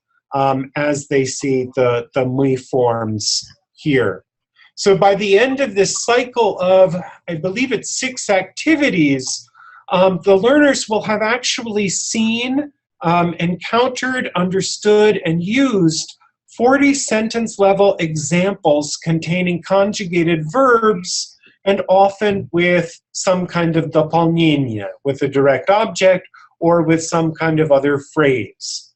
as they see the мы forms here. So by the end of this cycle of, I believe it's 6 activities, the learners will have actually seen, encountered, understood, and used 40 sentence-level examples containing conjugated verbs, and often with some kind of дополнение, with a direct object or with some kind of other phrase.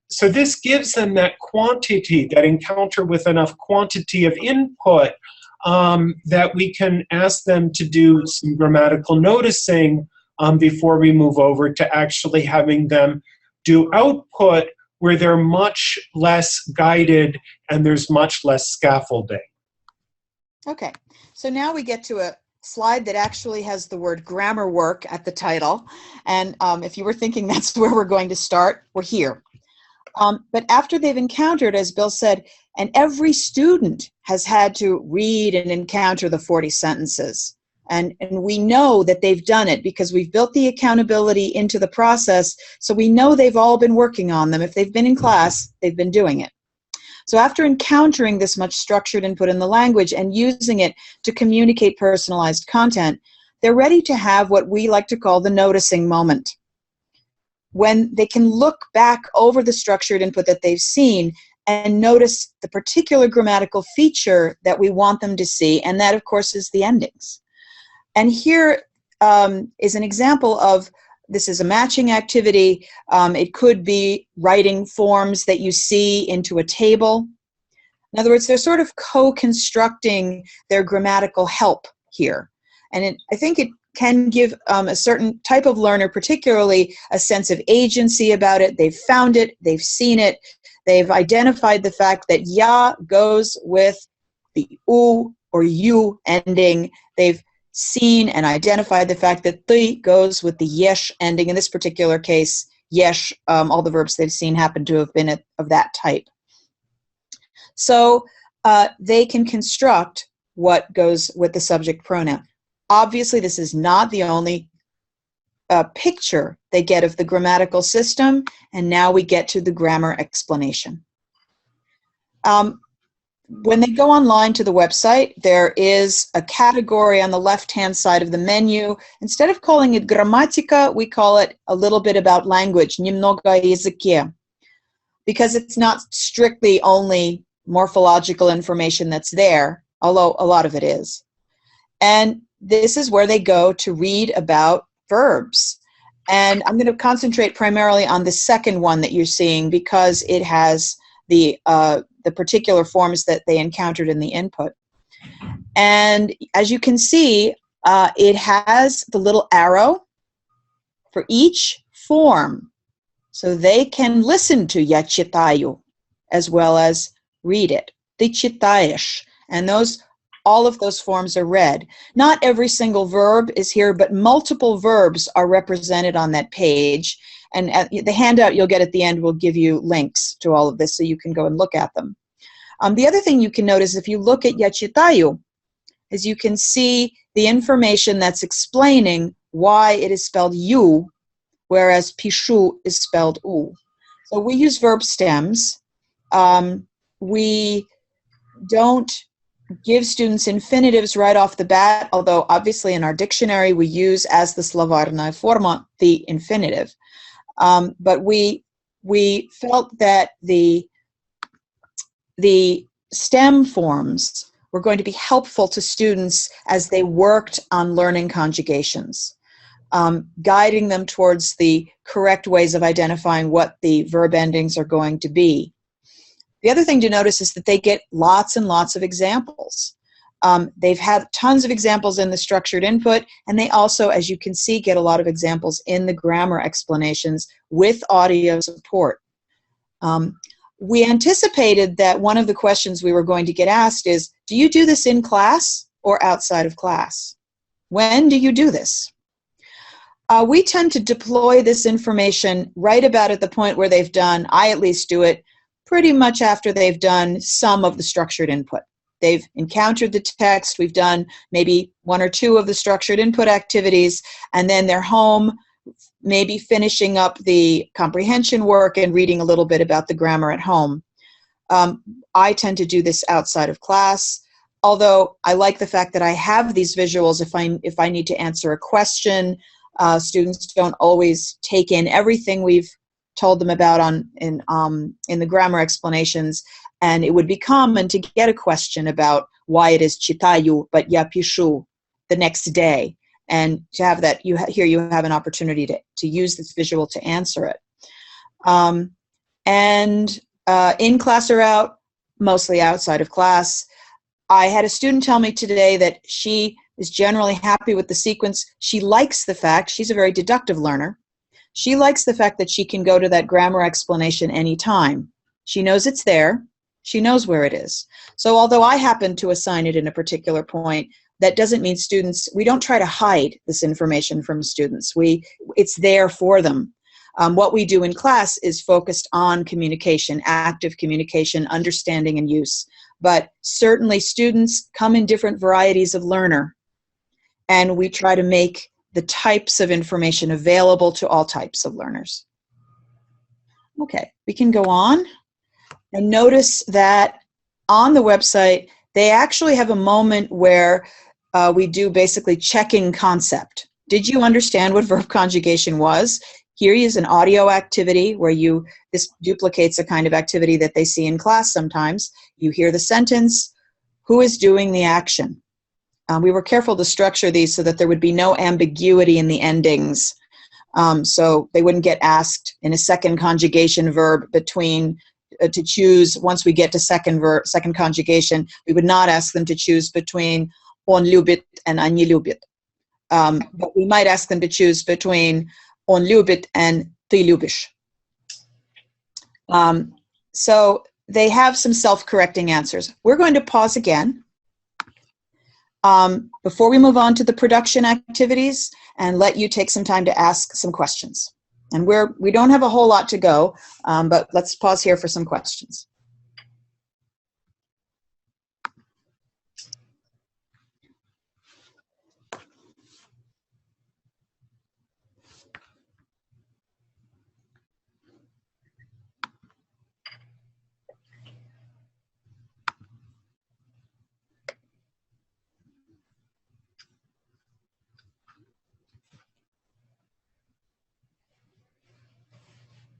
So this gives them that quantity, that encounter with enough quantity of input that we can ask them to do some grammatical noticing before we move over to actually having them do output where they're much less guided and there's much less scaffolding. Okay, so now we get to a slide that actually has the word grammar work at the title. And if you were thinking that's where we're going to start, we're here. But after they've encountered, as Bill said, and every student has had to read and encounter the 40 sentences. And we know that they've done it because we've built the accountability into the process, so we know they've all been working on them. If they've been in class, they've been doing it. So after encountering this much structured input in the language and using it to communicate personalized content, they're ready to have what we like to call the noticing moment, when they can look back over the structured input that they've seen and notice the particular grammatical feature that we want them to see, and that, of course, is the endings. And here is an example of, this is a matching activity. It could be writing forms that you see into a table. In other words, they're sort of co-constructing their grammatical help here. And I think it can give a certain type of learner particularly a sense of agency about it. They've found it, they've seen it, they've identified the fact that ya goes with the u or you ending. They've seen and identified the fact that the goes with the yesh ending. In this particular case, yesh, all the verbs they've seen happen to have been of that type. So they can construct what goes with the subject pronoun. Obviously, this is not the only picture they get of the grammatical system, and now we get to the grammar explanation. When they go online to the website, there is a category on the left-hand side of the menu. Instead of calling it grammatika, we call it a little bit about language, немного о языке, because it's not strictly only morphological information that's there, although a lot of it is. And this is where they go to read about verbs. And I'm going to concentrate primarily on the second one that you're seeing because it has the particular forms that they encountered in the input. And as you can see, it has the little arrow for each form. So they can listen to я читаю as well as read it. Ты читаешь. And all of those forms are read. Not every single verb is here, but multiple verbs are represented on that page. And the handout you'll get at the end will give you links to all of this so you can go and look at them. The other thing you can notice if you look at я читаю is you can see the information that's explaining why it is spelled you, whereas пишу is spelled u. So we use verb stems. We don't give students infinitives right off the bat, although obviously in our dictionary we use as the словарная форма the infinitive. But we felt that the stem forms were going to be helpful to students as they worked on learning conjugations, guiding them towards the correct ways of identifying what the verb endings are going to be. The other thing to notice is that they get lots and lots of examples. They've had tons of examples in the structured input, and they also, as you can see, get a lot of examples in the grammar explanations with audio support. We anticipated that one of the questions we were going to get asked is, do you do this in class or outside of class? When do you do this? We tend to deploy this information right about at the point where they've done, I at least do it, pretty much after they've done some of the structured input. They've encountered the text, we've done maybe 1 or 2 of the structured input activities, and then they're home, maybe finishing up the comprehension work and reading a little bit about the grammar at home. I tend to do this outside of class, although I like the fact that I have these visuals if I need to answer a question. Students don't always take in everything we've told them about in the grammar explanations, and it would be common to get a question about why it is chitayu but ya pishu the next day, and to have that, here you have an opportunity to use this visual to answer it. In class or out, mostly outside of class, I had a student tell me today that she is generally happy with the sequence. She likes the fact, she's a very deductive learner, she likes the fact that she can go to that grammar explanation anytime. She knows it's there, she knows where it is. So although I happen to assign it in a particular point, that doesn't mean students, we don't try to hide this information from students. It's there for them. What we do in class is focused on communication, active communication, understanding and use. But certainly students come in different varieties of learner, and we try to make the types of information available to all types of learners. Okay, we can go on. And notice that on the website, they actually have a moment where we do basically checking concept. Did you understand what verb conjugation was? Here is an audio activity where this duplicates a kind of activity that they see in class sometimes. You hear the sentence, who is doing the action? We were careful to structure these so that there would be no ambiguity in the endings. So they wouldn't get asked in a second conjugation verb to choose, once we get to second conjugation, we would not ask them to choose between on ljubit and ani ljubit. But we might ask them to choose between on ljubit and ty ljubiš. So they have some self-correcting answers. We're going to pause again before we move on to the production activities and let you take some time to ask some questions. And we don't have a whole lot to go, but let's pause here for some questions.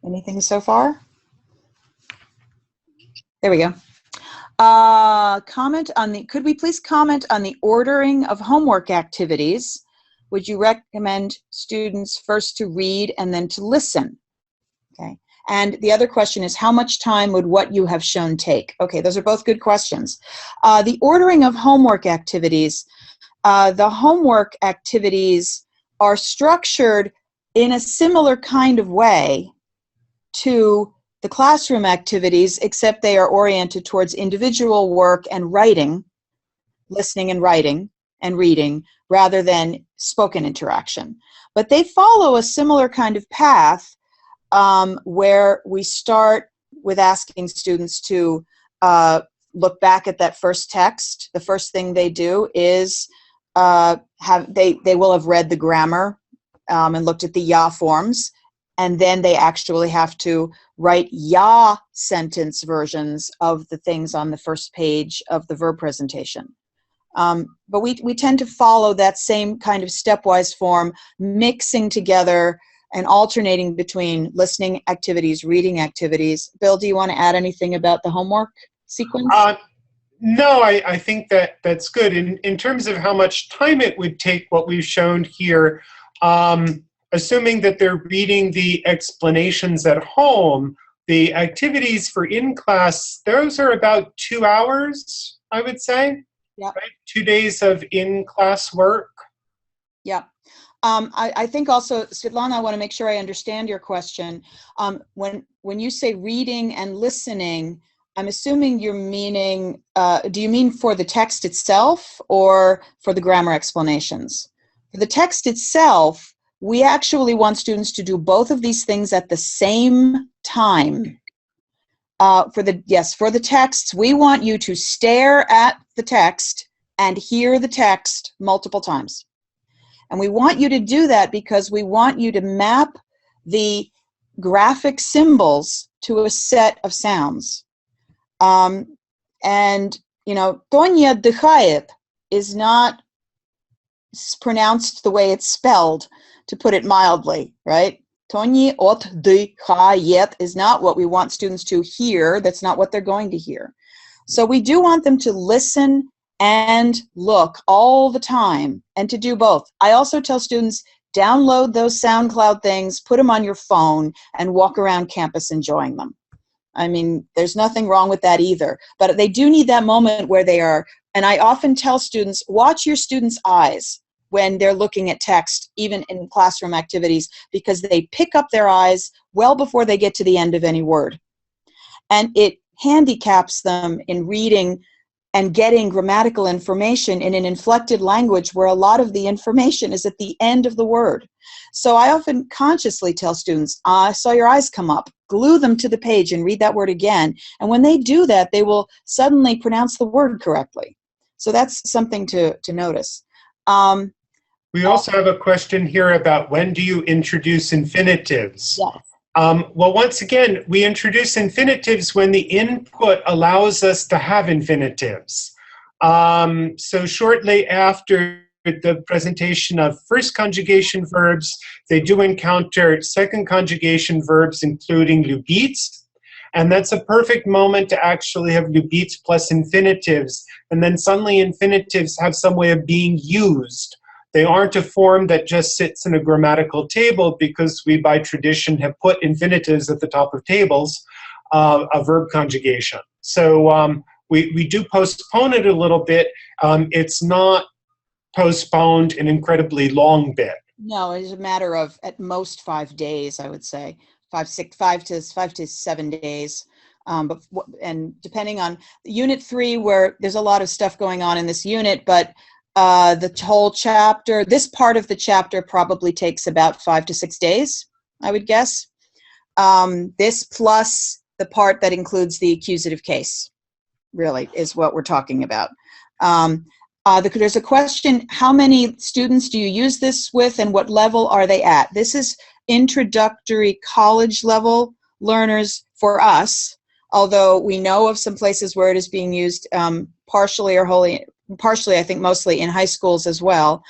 Anything so far? There we go. Could we please comment on the ordering of homework activities? Would you recommend students first to read and then to listen? Okay. And the other question is, how much time would what you have shown take? Okay, those are both good questions. The ordering of homework activities. The homework activities are structured in a similar kind of way to the classroom activities, except they are oriented towards individual work and writing, listening and writing and reading, rather than spoken interaction. But they follow a similar kind of path where we start with asking students to look back at that first text. The first thing they do is they will have read the grammar and looked at the ya forms. And then they actually have to write ya sentence versions of the things on the first page of the verb presentation. But we tend to follow that same kind of stepwise form, mixing together and alternating between listening activities, reading activities. Bill, do you want to add anything about the homework sequence? No, I think that's good. In terms of how much time it would take, what we've shown here, assuming that they're reading the explanations at home, the activities for in-class, those are about 2 hours, I would say. Yeah. Right? 2 days of in-class work. Yeah. I think also, Svetlana, I want to make sure I understand your question. When you say reading and listening, I'm assuming you're meaning, do you mean for the text itself or for the grammar explanations? For the text itself, we actually want students to do both of these things at the same time. For the texts, we want you to stare at the text and hear the text multiple times. And we want you to do that because we want you to map the graphic symbols to a set of sounds. And, you know, Tonya отдыхает is not pronounced the way it's spelled, to put it mildly, right? Tonya отдыхает is not what we want students to hear. That's not what they're going to hear. So we do want them to listen and look all the time and to do both. I also tell students, download those SoundCloud things, put them on your phone, and walk around campus enjoying them. I mean, there's nothing wrong with that either. But they do need that moment where they are, and I often tell students, watch your students' eyes when they're looking at text, even in classroom activities, because they pick up their eyes well before they get to the end of any word. And it handicaps them in reading and getting grammatical information in an inflected language where a lot of the information is at the end of the word. So I often consciously tell students, I saw your eyes come up, glue them to the page and read that word again. And when they do that, they will suddenly pronounce the word correctly. So that's something to notice. We also have a question here about when do you introduce infinitives? Yes. Well, once again, we introduce infinitives when the input allows us to have infinitives. So shortly after the presentation of first conjugation verbs, they do encounter second conjugation verbs, including lubits. And that's a perfect moment to actually have lubits plus infinitives. And then suddenly infinitives have some way of being used. They aren't a form that just sits in a grammatical table because we, by tradition, have put infinitives at the top of tables of verb conjugation. So we do postpone it a little bit. It's not postponed an incredibly long bit. No, it's a matter of at most 5 days, I would say. 5 to 7 days. And depending on Unit 3, where there's a lot of stuff going on in this unit, but the whole chapter, this part of the chapter probably takes about 5 to 6 days, I would guess. This plus the part that includes the accusative case, really, is what we're talking about. There's a question, how many students do you use this with and what level are they at? This is introductory college level learners for us, although we know of some places where it is being used partially or wholly, partially, I think mostly in high schools as well.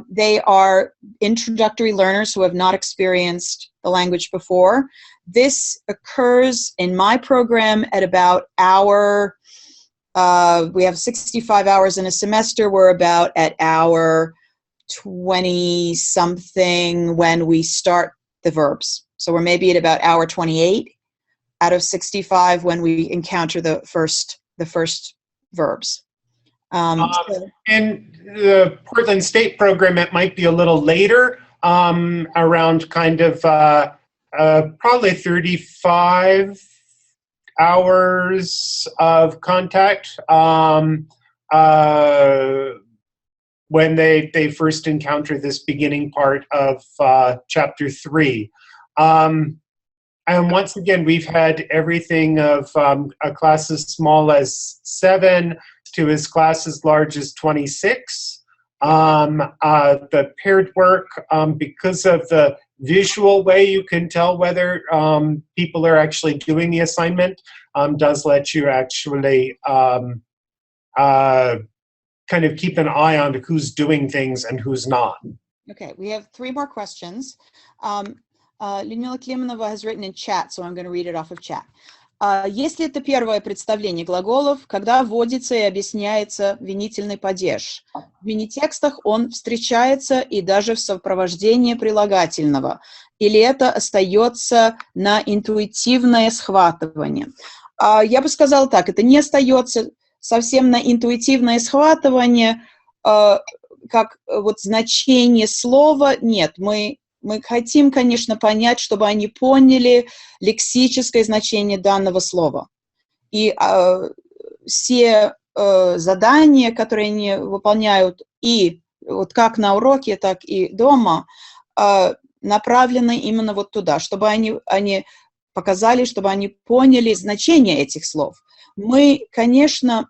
They are introductory learners who have not experienced the language before. This occurs in my program at about we have 65 hours in a semester. We're about at hour 20-something when we start the verbs. So we're maybe at about hour 28 out of 65 when we encounter the first verbs. In the Portland State program, it might be a little later, around kind of probably 35 hours of contact when they first encounter this beginning part of Chapter 3. And once again, we've had everything of a class as small as 7 to his class as large as 26. The paired work, because of the visual way you can tell whether people are actually doing the assignment, does let you actually kind of keep an eye on who's doing things and who's not. Okay, we have 3 more questions. Людмила Климанова has written in chat, so I'm going to read it off of chat. Если это первое представление глаголов, когда вводится и объясняется винительный падеж? В мини-текстах он встречается и даже в сопровождении прилагательного. Или это остается на интуитивное схватывание? Я бы сказала так, это не остается совсем на интуитивное схватывание, как вот значение слова. Нет, мы хотим, конечно, понять, чтобы они поняли лексическое значение данного слова. И все задания, которые они выполняют и вот как на уроке, так и дома, направлены именно вот туда, чтобы они показали, чтобы они поняли значение этих слов. Мы, конечно,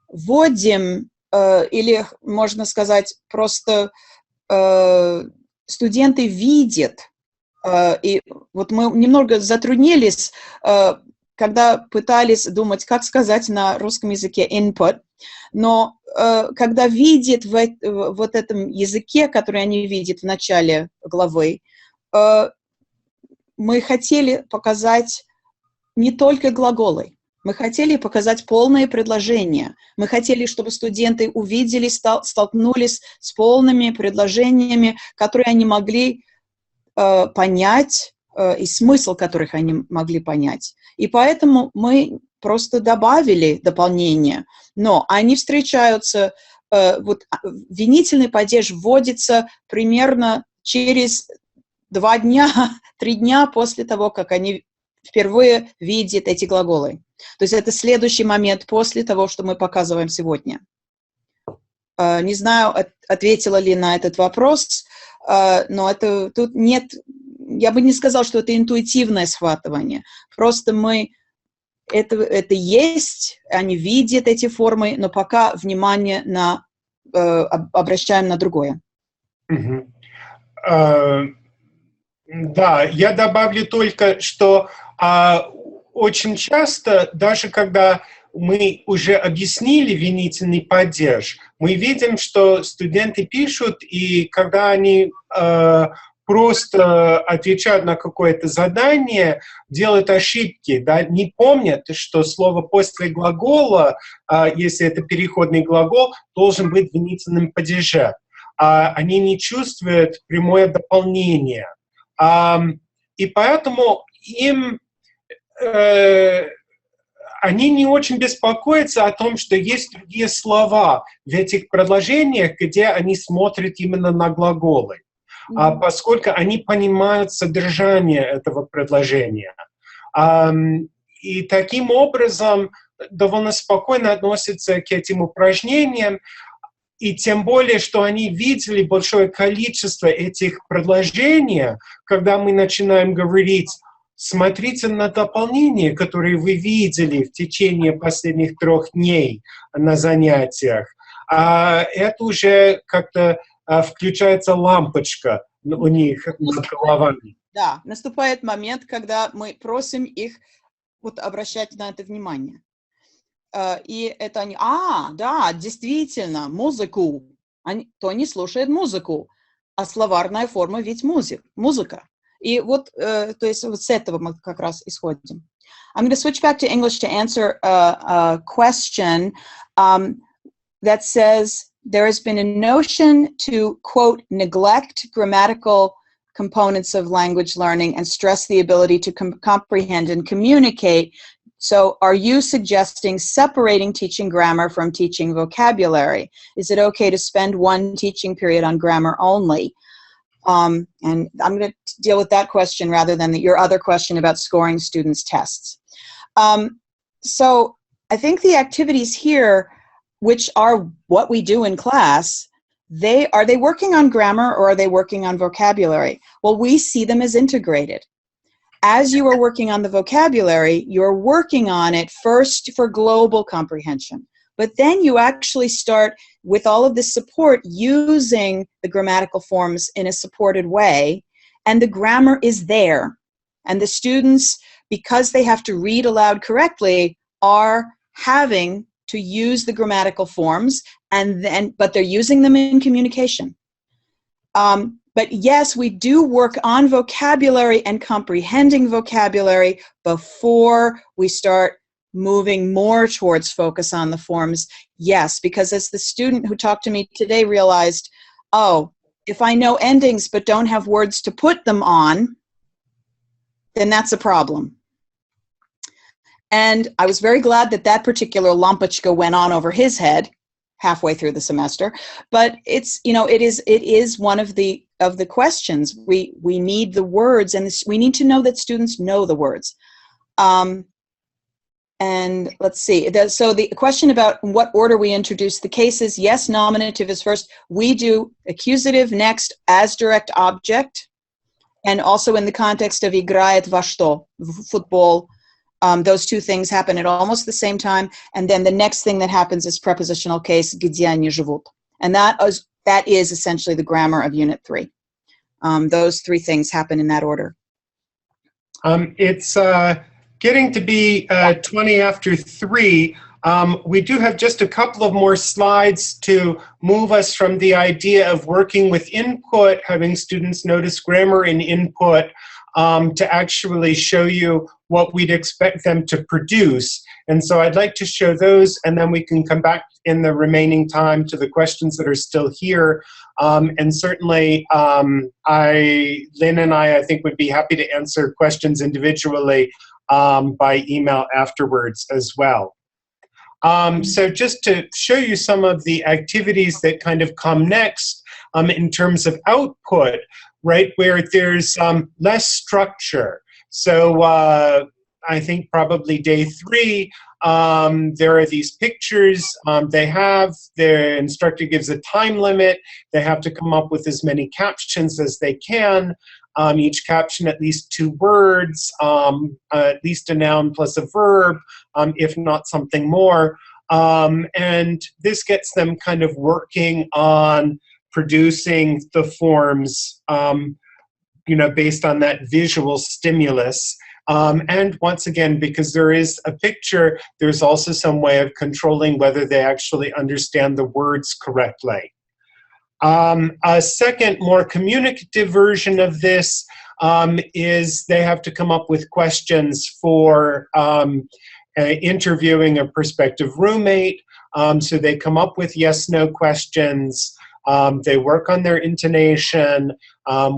вводим, или, можно сказать, просто студенты видят, и вот мы немного затруднились, когда пытались думать, как сказать на русском языке input, но когда видят в вот этом языке, который они видят в начале главы, мы хотели показать не только глаголы, мы хотели показать полные предложения. Мы хотели, чтобы студенты увидели, столкнулись с полными предложениями, которые они могли понять, и смысл которых они могли понять. И поэтому мы просто добавили дополнение. Но они встречаются, вот винительный падеж вводится примерно через 2 дня, 3 дня после того, как они впервые видят эти глаголы. То есть это следующий момент после того, что мы показываем сегодня. Не знаю, ответила ли на этот вопрос, но это тут нет, я бы не сказала, что это интуитивное схватывание. Просто это есть, они видят эти формы, но пока внимание обращаем на другое. Да, я добавлю только, что очень часто, даже когда мы уже объяснили винительный падеж, мы видим, что студенты пишут, и когда они просто отвечают на какое-то задание, делают ошибки, да, не помнят, что слово после глагола, если это переходный глагол, должен быть в винительном падеже. Они не чувствуют прямое дополнение. И поэтому они не очень беспокоятся о том, что есть другие слова в этих предложениях, где они смотрят именно на глаголы, поскольку они понимают содержание этого предложения. И таким образом довольно спокойно относятся к этим упражнениям, и тем более, что они видели большое количество этих предложений, когда мы начинаем говорить: смотрите на дополнения, которые вы видели в течение последних 3 дней на занятиях. Это уже как-то включается лампочка у них над головами. Да, наступает момент, когда мы просим их вот обращать на это внимание. И это они, да, действительно, музыку. То они слушают музыку, а словарная форма ведь музыка. И вот, то есть вот с этого мы как раз исходим. I'm going to switch back to English to answer a question that says, there has been a notion to, quote, neglect grammatical components of language learning and stress the ability to comprehend and communicate. So are you suggesting separating teaching grammar from teaching vocabulary? Is it okay to spend 1 teaching period on grammar only? And I'm going to deal with that question rather than your other question about scoring students' tests. So I think the activities here, which are what we do in class, are they working on grammar or are they working on vocabulary? Well, we see them as integrated. As you are working on the vocabulary, you're working on it first for global comprehension. But then you actually start, with all of this support, using the grammatical forms in a supported way, and the grammar is there. And the students, because they have to read aloud correctly, are having to use the grammatical forms, but they're using them in communication. But yes, we do work on vocabulary and comprehending vocabulary before we start moving more towards focus on the forms. Yes, because as the student who talked to me today realized, oh, if I know endings but don't have words to put them on, then that's a problem. And I was very glad that that particular lampochka went on over his head halfway through the semester. But it's, it is one of the questions. We need the words, and we need to know that students know the words. And let's see. So the question about what order we introduce the cases, yes, nominative is first. We do accusative next as direct object. And also in the context of играет во что, football, those two things happen at almost the same time. And then the next thing that happens is prepositional case, где они живут. And that is essentially the grammar of Unit 3. Those three things happen in that order. It's getting to be 20 after 3. We do have just a couple of more slides to move us from the idea of working with input, having students notice grammar in input, to actually show you what we'd expect them to produce. And so I'd like to show those, and then we can come back in the remaining time to the questions that are still here. And certainly, Lynn and I think, would be happy to answer questions individually by email afterwards as well. So just to show you some of the activities that kind of come next in terms of output, right, where there's less structure. So I think probably day 3, there are these pictures the instructor gives a time limit. They have to come up with as many captions as they can. Each caption at least 2 words, at least a noun plus a verb, if not something more. And this gets them kind of working on producing the forms, based on that visual stimulus. And once again, because there is a picture, there's also some way of controlling whether they actually understand the words correctly. A second, more communicative version of this is they have to come up with questions for interviewing a prospective roommate. So they come up with yes/no questions. They work on their intonation.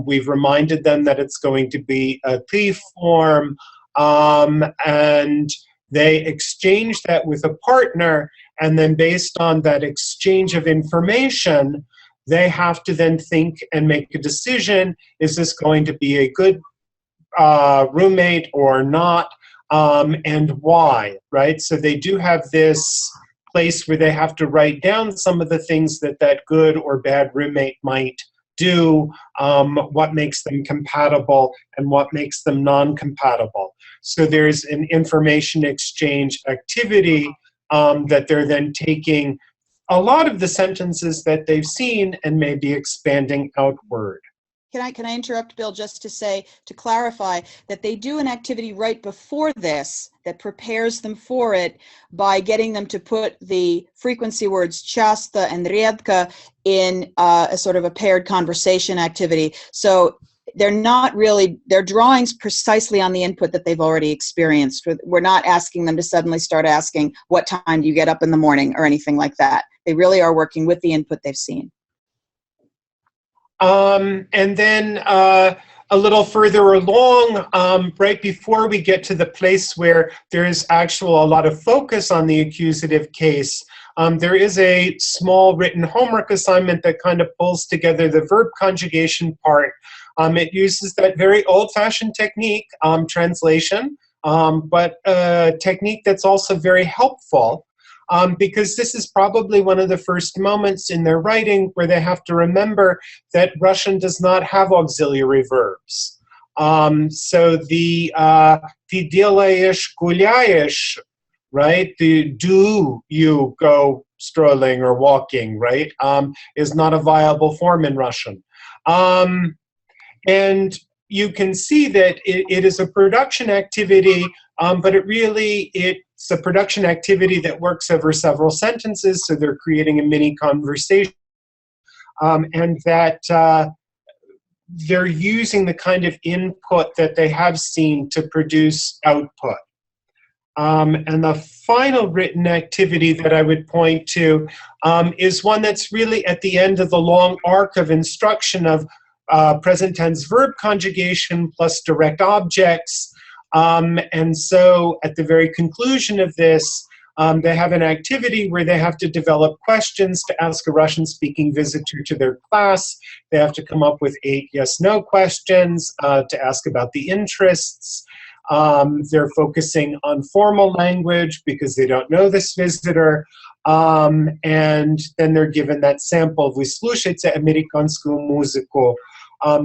We've reminded them that it's going to be a thief form. And they exchange that with a partner. And then based on that exchange of information, they have to then think and make a decision. Is this going to be a good roommate or not? And why, right? So they do have this place where they have to write down some of the things that good or bad roommate might do, what makes them compatible and what makes them non-compatible. So there's an information exchange activity that they're then taking a lot of the sentences that they've seen and maybe expanding outward. Can I interrupt, Bill, just to clarify that they do an activity right before this that prepares them for it by getting them to put the frequency words часто and редко in a sort of a paired conversation activity. So they're drawing precisely on the input that they've already experienced. We're not asking them to suddenly start asking, what time do you get up in the morning or anything like that. They really are working with the input they've seen. And then a little further along, right before we get to the place where there is a lot of focus on the accusative case, there is a small written homework assignment that kind of pulls together the verb conjugation part. It uses that very old-fashioned technique, translation, but a technique that's also very helpful. Because this is probably one of the first moments in their writing where they have to remember that Russian does not have auxiliary verbs. So the ты делаешь, гуляешь, right? The do you go strolling or walking, right? Is not a viable form in Russian. And you can see that it is a production activity, but it's a production activity that works over several sentences, so they're creating a mini conversation, and that they're using the kind of input that they have seen to produce output. And the final written activity that I would point to is one that's really at the end of the long arc of instruction of present tense verb conjugation plus direct objects. And so at the very conclusion of this, they have an activity where they have to develop questions to ask a Russian-speaking visitor to their class. They have to come up with 8 yes/no questions to ask about the interests. They're focusing on formal language because they don't know this visitor. And then they're given that sample, "Вы слушаете американскую музыку."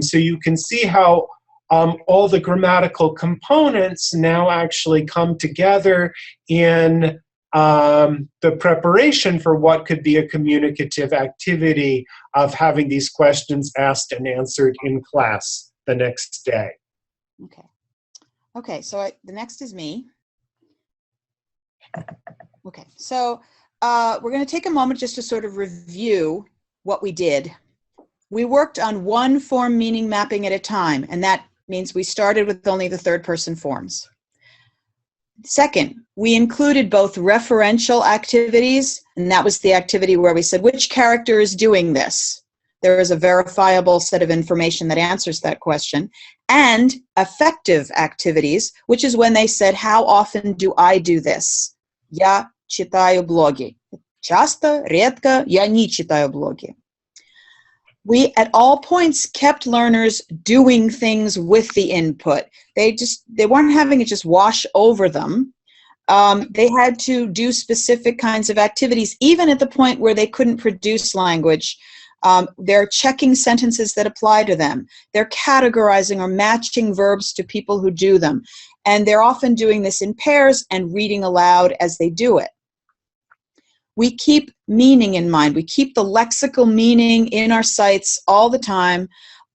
So you can see how all the grammatical components now actually come together in the preparation for what could be a communicative activity of having these questions asked and answered in class the next day. Okay. Okay, so the next is me. Okay, so we're going to take a moment just to sort of review what we did. We worked on one form meaning mapping at a time, and that means we started with only the third person forms. Second, we included both referential activities, and that was the activity where we said, which character is doing this? There is a verifiable set of information that answers that question. And affective activities, which is when they said, how often do I do this? Я читаю блоги. Часто, редко, я не читаю блоги. We, at all points, kept learners doing things with the input. They weren't having it just wash over them. They had to do specific kinds of activities, even at the point where they couldn't produce language. They're checking sentences that apply to them. They're categorizing or matching verbs to people who do them. And they're often doing this in pairs and reading aloud as they do it. We keep meaning in mind. We keep the lexical meaning in our sights all the time.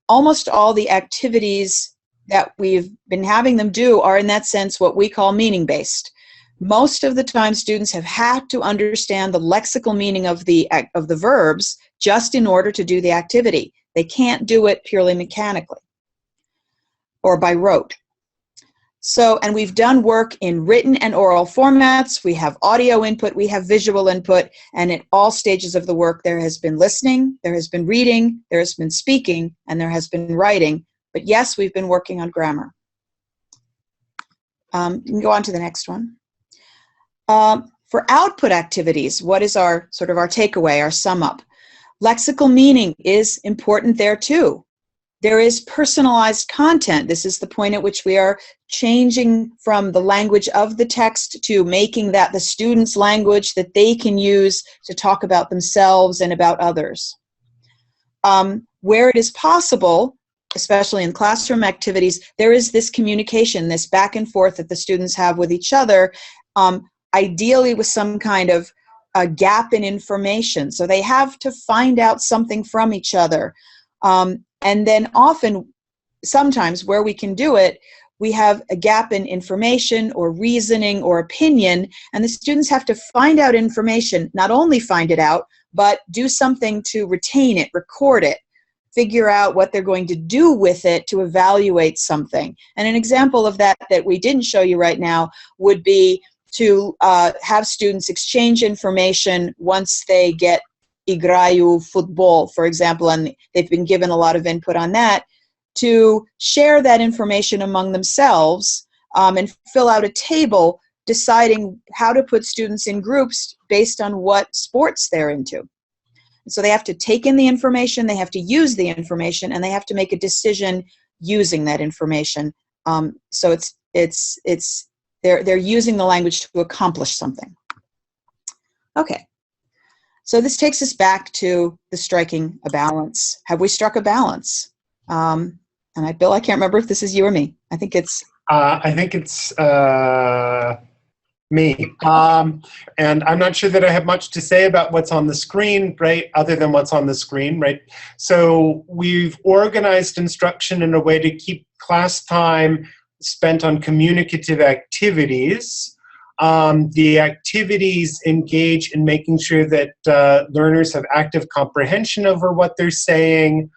Almost all the activities that we've been having them do are, in that sense, what we call meaning-based. Most of the time, students have had to understand the lexical meaning of the verbs just in order to do the activity. They can't do it purely mechanically or by rote. So, and we've done work in written and oral formats. We have audio input, we have visual input, and at all stages of the work, there has been listening, there has been reading, there has been speaking, and there has been writing. But yes, we've been working on grammar. You can go on to the next one. For output activities, what is our sort of our takeaway, our sum up? Lexical meaning is important there too. There is personalized content. This is the point at which we are changing from the language of the text to making that the student's language that they can use to talk about themselves and about others. Where it is possible, especially in classroom activities, there is this communication, this back and forth that the students have with each other, ideally with some kind of a gap in information. So they have to find out something from each other. And then often, sometimes where we can do it, we have a gap in information or reasoning or opinion, and the students have to find out information, not only find it out, but do something to retain it, record it, figure out what they're going to do with it to evaluate something. And an example of that we didn't show you right now would be to have students exchange information once they get играю football, for example, and they've been given a lot of input on that, to share that information among themselves and fill out a table deciding how to put students in groups based on what sports they're into. So they have to take in the information, they have to use the information, and they have to make a decision using that information. So they're using the language to accomplish something. Okay. So this takes us back to the striking a balance. Have we struck a balance? And Bill, I can't remember if this is you or me. I think it's me. And I'm not sure that I have much to say about what's on the screen, right, other than what's on the screen, right? So we've organized instruction in a way to keep class time spent on communicative activities. The activities engage in making sure that learners have active comprehension over what they're saying.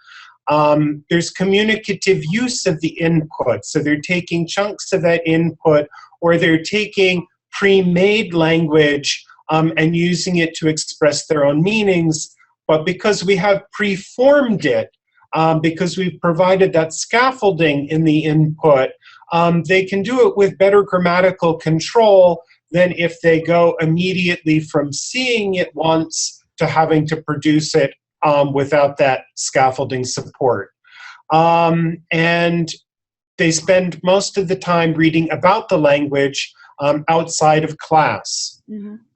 There's communicative use of the input. So they're taking chunks of that input, or they're taking pre-made language and using it to express their own meanings. But because we have pre-formed it, because we've provided that scaffolding in the input, they can do it with better grammatical control than if they go immediately from seeing it once to having to produce it without that scaffolding support. And they spend most of the time reading about the language outside of class.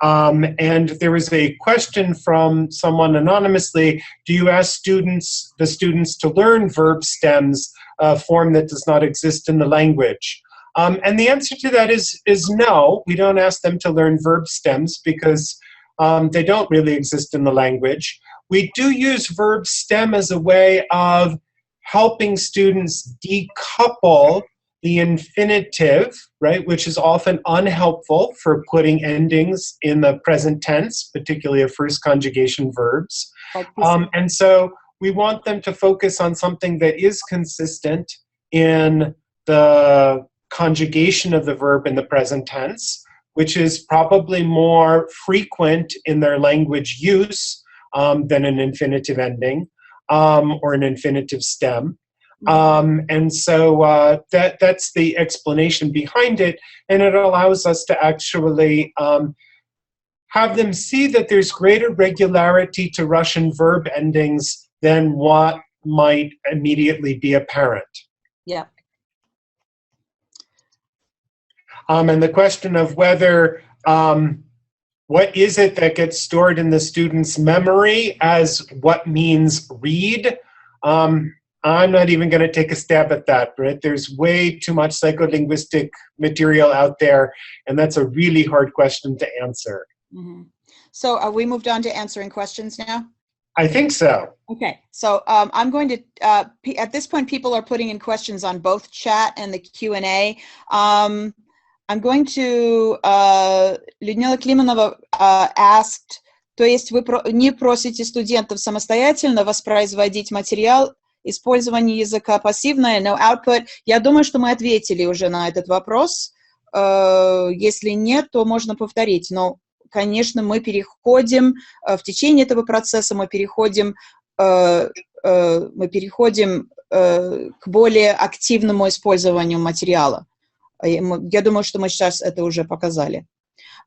And there was a question from someone anonymously, do you ask the students to learn verb stems, a form that does not exist in the language? And the answer to that is no. We don't ask them to learn verb stems because they don't really exist in the language. We do use verb stem as a way of helping students decouple the infinitive, right, which is often unhelpful for putting endings in the present tense, particularly of first conjugation verbs. And so we want them to focus on something that is consistent in the conjugation of the verb in the present tense, which is probably more frequent in their language use than an infinitive ending or an infinitive stem. And so that's the explanation behind it, and it allows us to actually have them see that there's greater regularity to Russian verb endings than what might immediately be apparent. Yeah. And the question of whether, what is it that gets stored in the student's memory as what means read? I'm not even going to take a stab at that, right? There's way too much psycholinguistic material out there, and that's a really hard question to answer. So are we moved on to answering questions now? I think so. Okay, so I'm going to, at this point, people are putting in questions on both chat and the Q&A. I'm going to, Людмила Климанова asked, то есть вы не просите студентов самостоятельно воспроизводить материал, использование языка пассивное, no output. Я думаю, что мы ответили уже на этот вопрос. Если нет, то можно повторить. Но, конечно, мы переходим, в течение этого процесса мы переходим к более активному использованию материала. Я думаю, что мы сейчас это уже показали.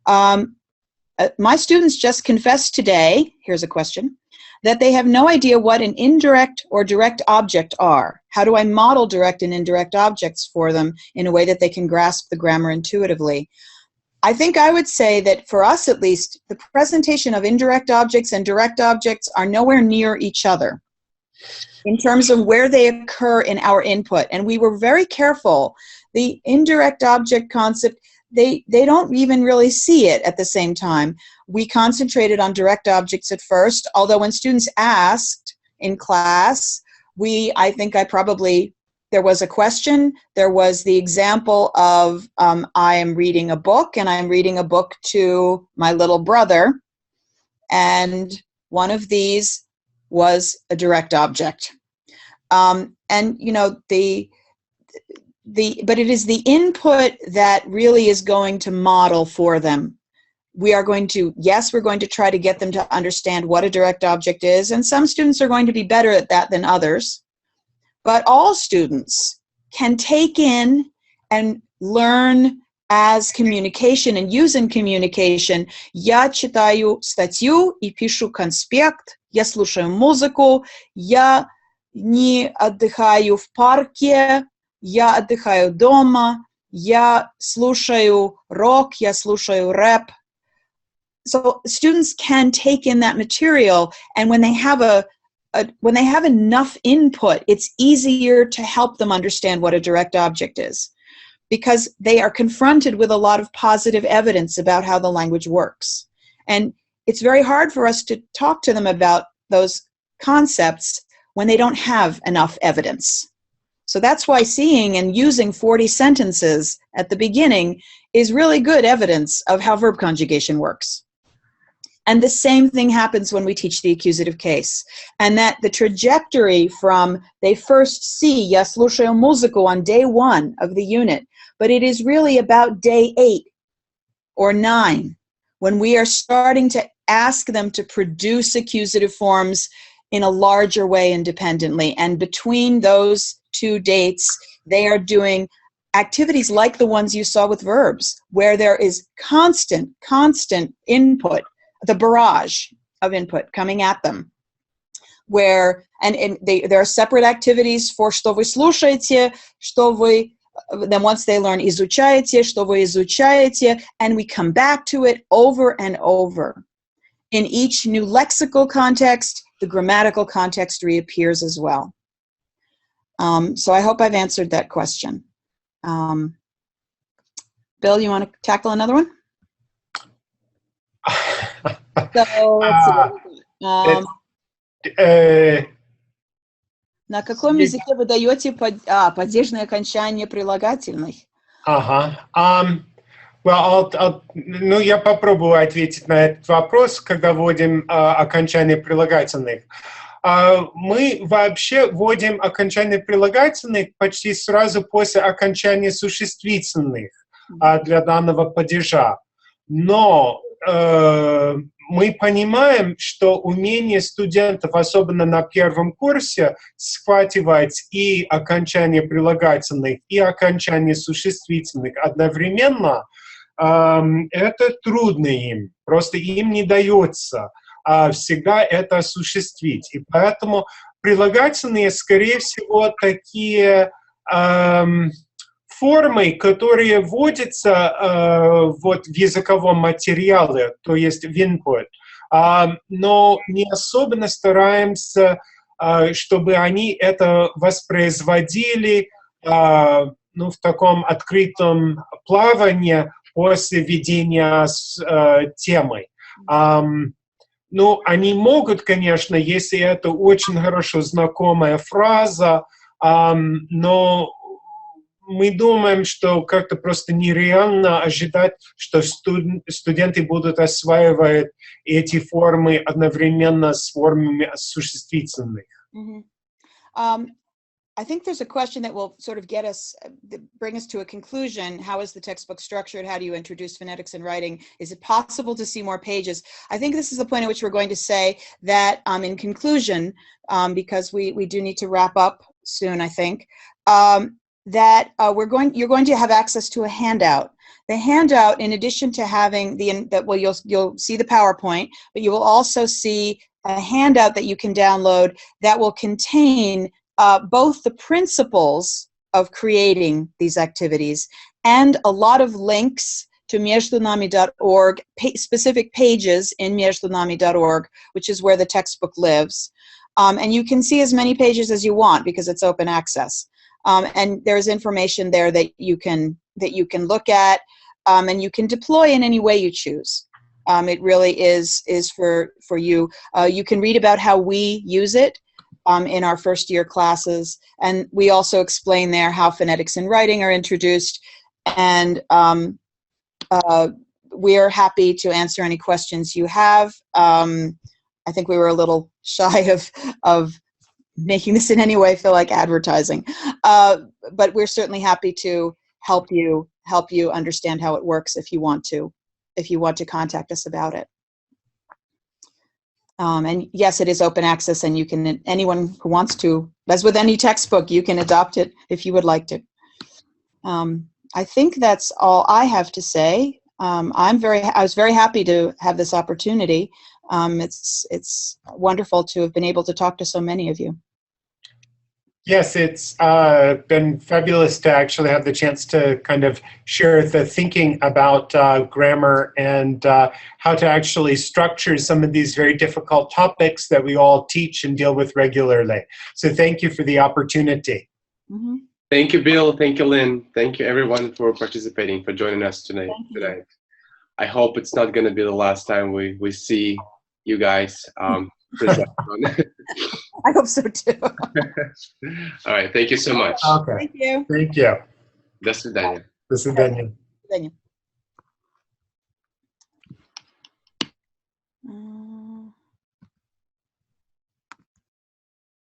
My students just confessed today, here's a question, that they have no idea what an indirect or direct object are. How do I model direct and indirect objects for them in a way that they can grasp the grammar intuitively? I think I would say that for us at least, the presentation of indirect objects and direct objects are nowhere near each other in terms of where they occur in our input. And we were very careful. The indirect object concept, they don't even really see it at the same time. We concentrated on direct objects at first, although when students asked in class, there was a question, there was the example of I am reading a book, and I'm reading a book to my little brother, and one of these was a direct object. And, you know, but it is the input that really is going to model for them. We're going to try to get them to understand what a direct object is, and some students are going to be better at that than others. But all students can take in and learn as communication and use in communication. Я читаю статью и пишу конспект, я слушаю музыку, я не отдыхаю в парке, я отдыхаю дома, я слушаю рок, я слушаю рэп. So students can take in that material, and when they have when they have enough input, it's easier to help them understand what a direct object is, because they are confronted with a lot of positive evidence about how the language works. And it's very hard for us to talk to them about those concepts when they don't have enough evidence. So that's why seeing and using 40 sentences at the beginning is really good evidence of how verb conjugation works. And the same thing happens when we teach the accusative case. And that the trajectory from they first see я слушаю музыку on day 1 of the unit, but it is really about day 8 or 9 when we are starting to ask them to produce accusative forms in a larger way independently. And between those 2 dates, they are doing activities like the ones you saw with verbs, where there is constant input, the barrage of input coming at them. where, there are separate activities for что вы слушаете, что вы, then once they learn изучаете, что вы изучаете, and we come back to it over and over. In each new lexical context, the grammatical context reappears as well. So I hope I've answered that question. Bill, you want to tackle another one? So, let's see. На каком языке вы даете падежные окончания прилагательных? Well, ну, я попробую ответить на этот вопрос, когда вводим окончание прилагательных. Мы вообще вводим окончание прилагательных почти сразу после окончания существительных для данного падежа. Но мы понимаем, что умение студентов, особенно на первом курсе, схватывать и окончание прилагательных, и окончание существительных одновременно, это трудно им. Просто им не дается всегда это осуществить. И поэтому прилагательные, скорее всего, такие формы, которые вводятся вот в языковом материале, то есть в input, но не особенно стараемся, чтобы они это воспроизводили ну, в таком открытом плавании после введения темы. Ну, они могут, конечно, если это очень хорошо знакомая фраза, но мы думаем, что как-то просто нереально ожидать, что студенты будут осваивать эти формы одновременно с формами существительных. I think there's a question that will sort of get us, bring us to a conclusion. How is the textbook structured? How do you introduce phonetics in writing? Is it possible to see more pages? I think this is the point at which we're going to say that in conclusion, because we do need to wrap up soon, I think, that you're going to have access to a handout. The handout, in addition to having you'll see the PowerPoint, but you will also see a handout that you can download that will contain both the principles of creating these activities and a lot of links to междунами.org, specific pages in междунами.org, which is where the textbook lives. And you can see as many pages as you want because it's open access. And there's information there that you can look at and you can deploy in any way you choose. It really is for you. You can read about how we use it in our first year classes, and we also explain there how phonetics in writing are introduced, and we are happy to answer any questions you have. I think we were a little shy of making this in any way feel like advertising, but we're certainly happy to help you understand how it works if you want to contact us about it. And yes, it is open access, and anyone who wants to, as with any textbook, you can adopt it if you would like to. I think that's all I have to say. I was very happy to have this opportunity. It's wonderful to have been able to talk to so many of you. Yes, it's been fabulous to actually have the chance to kind of share the thinking about grammar and how to actually structure some of these very difficult topics that we all teach and deal with regularly. So thank you for the opportunity. Mm-hmm. Thank you, Bill. Thank you, Lynn. Thank you, everyone, for participating, for joining us tonight. I hope it's not going to be the last time we see you guys. I hope so too. All right. Thank you so much. Okay. Thank you. Thank you. До свидания. До свидания. До свидания.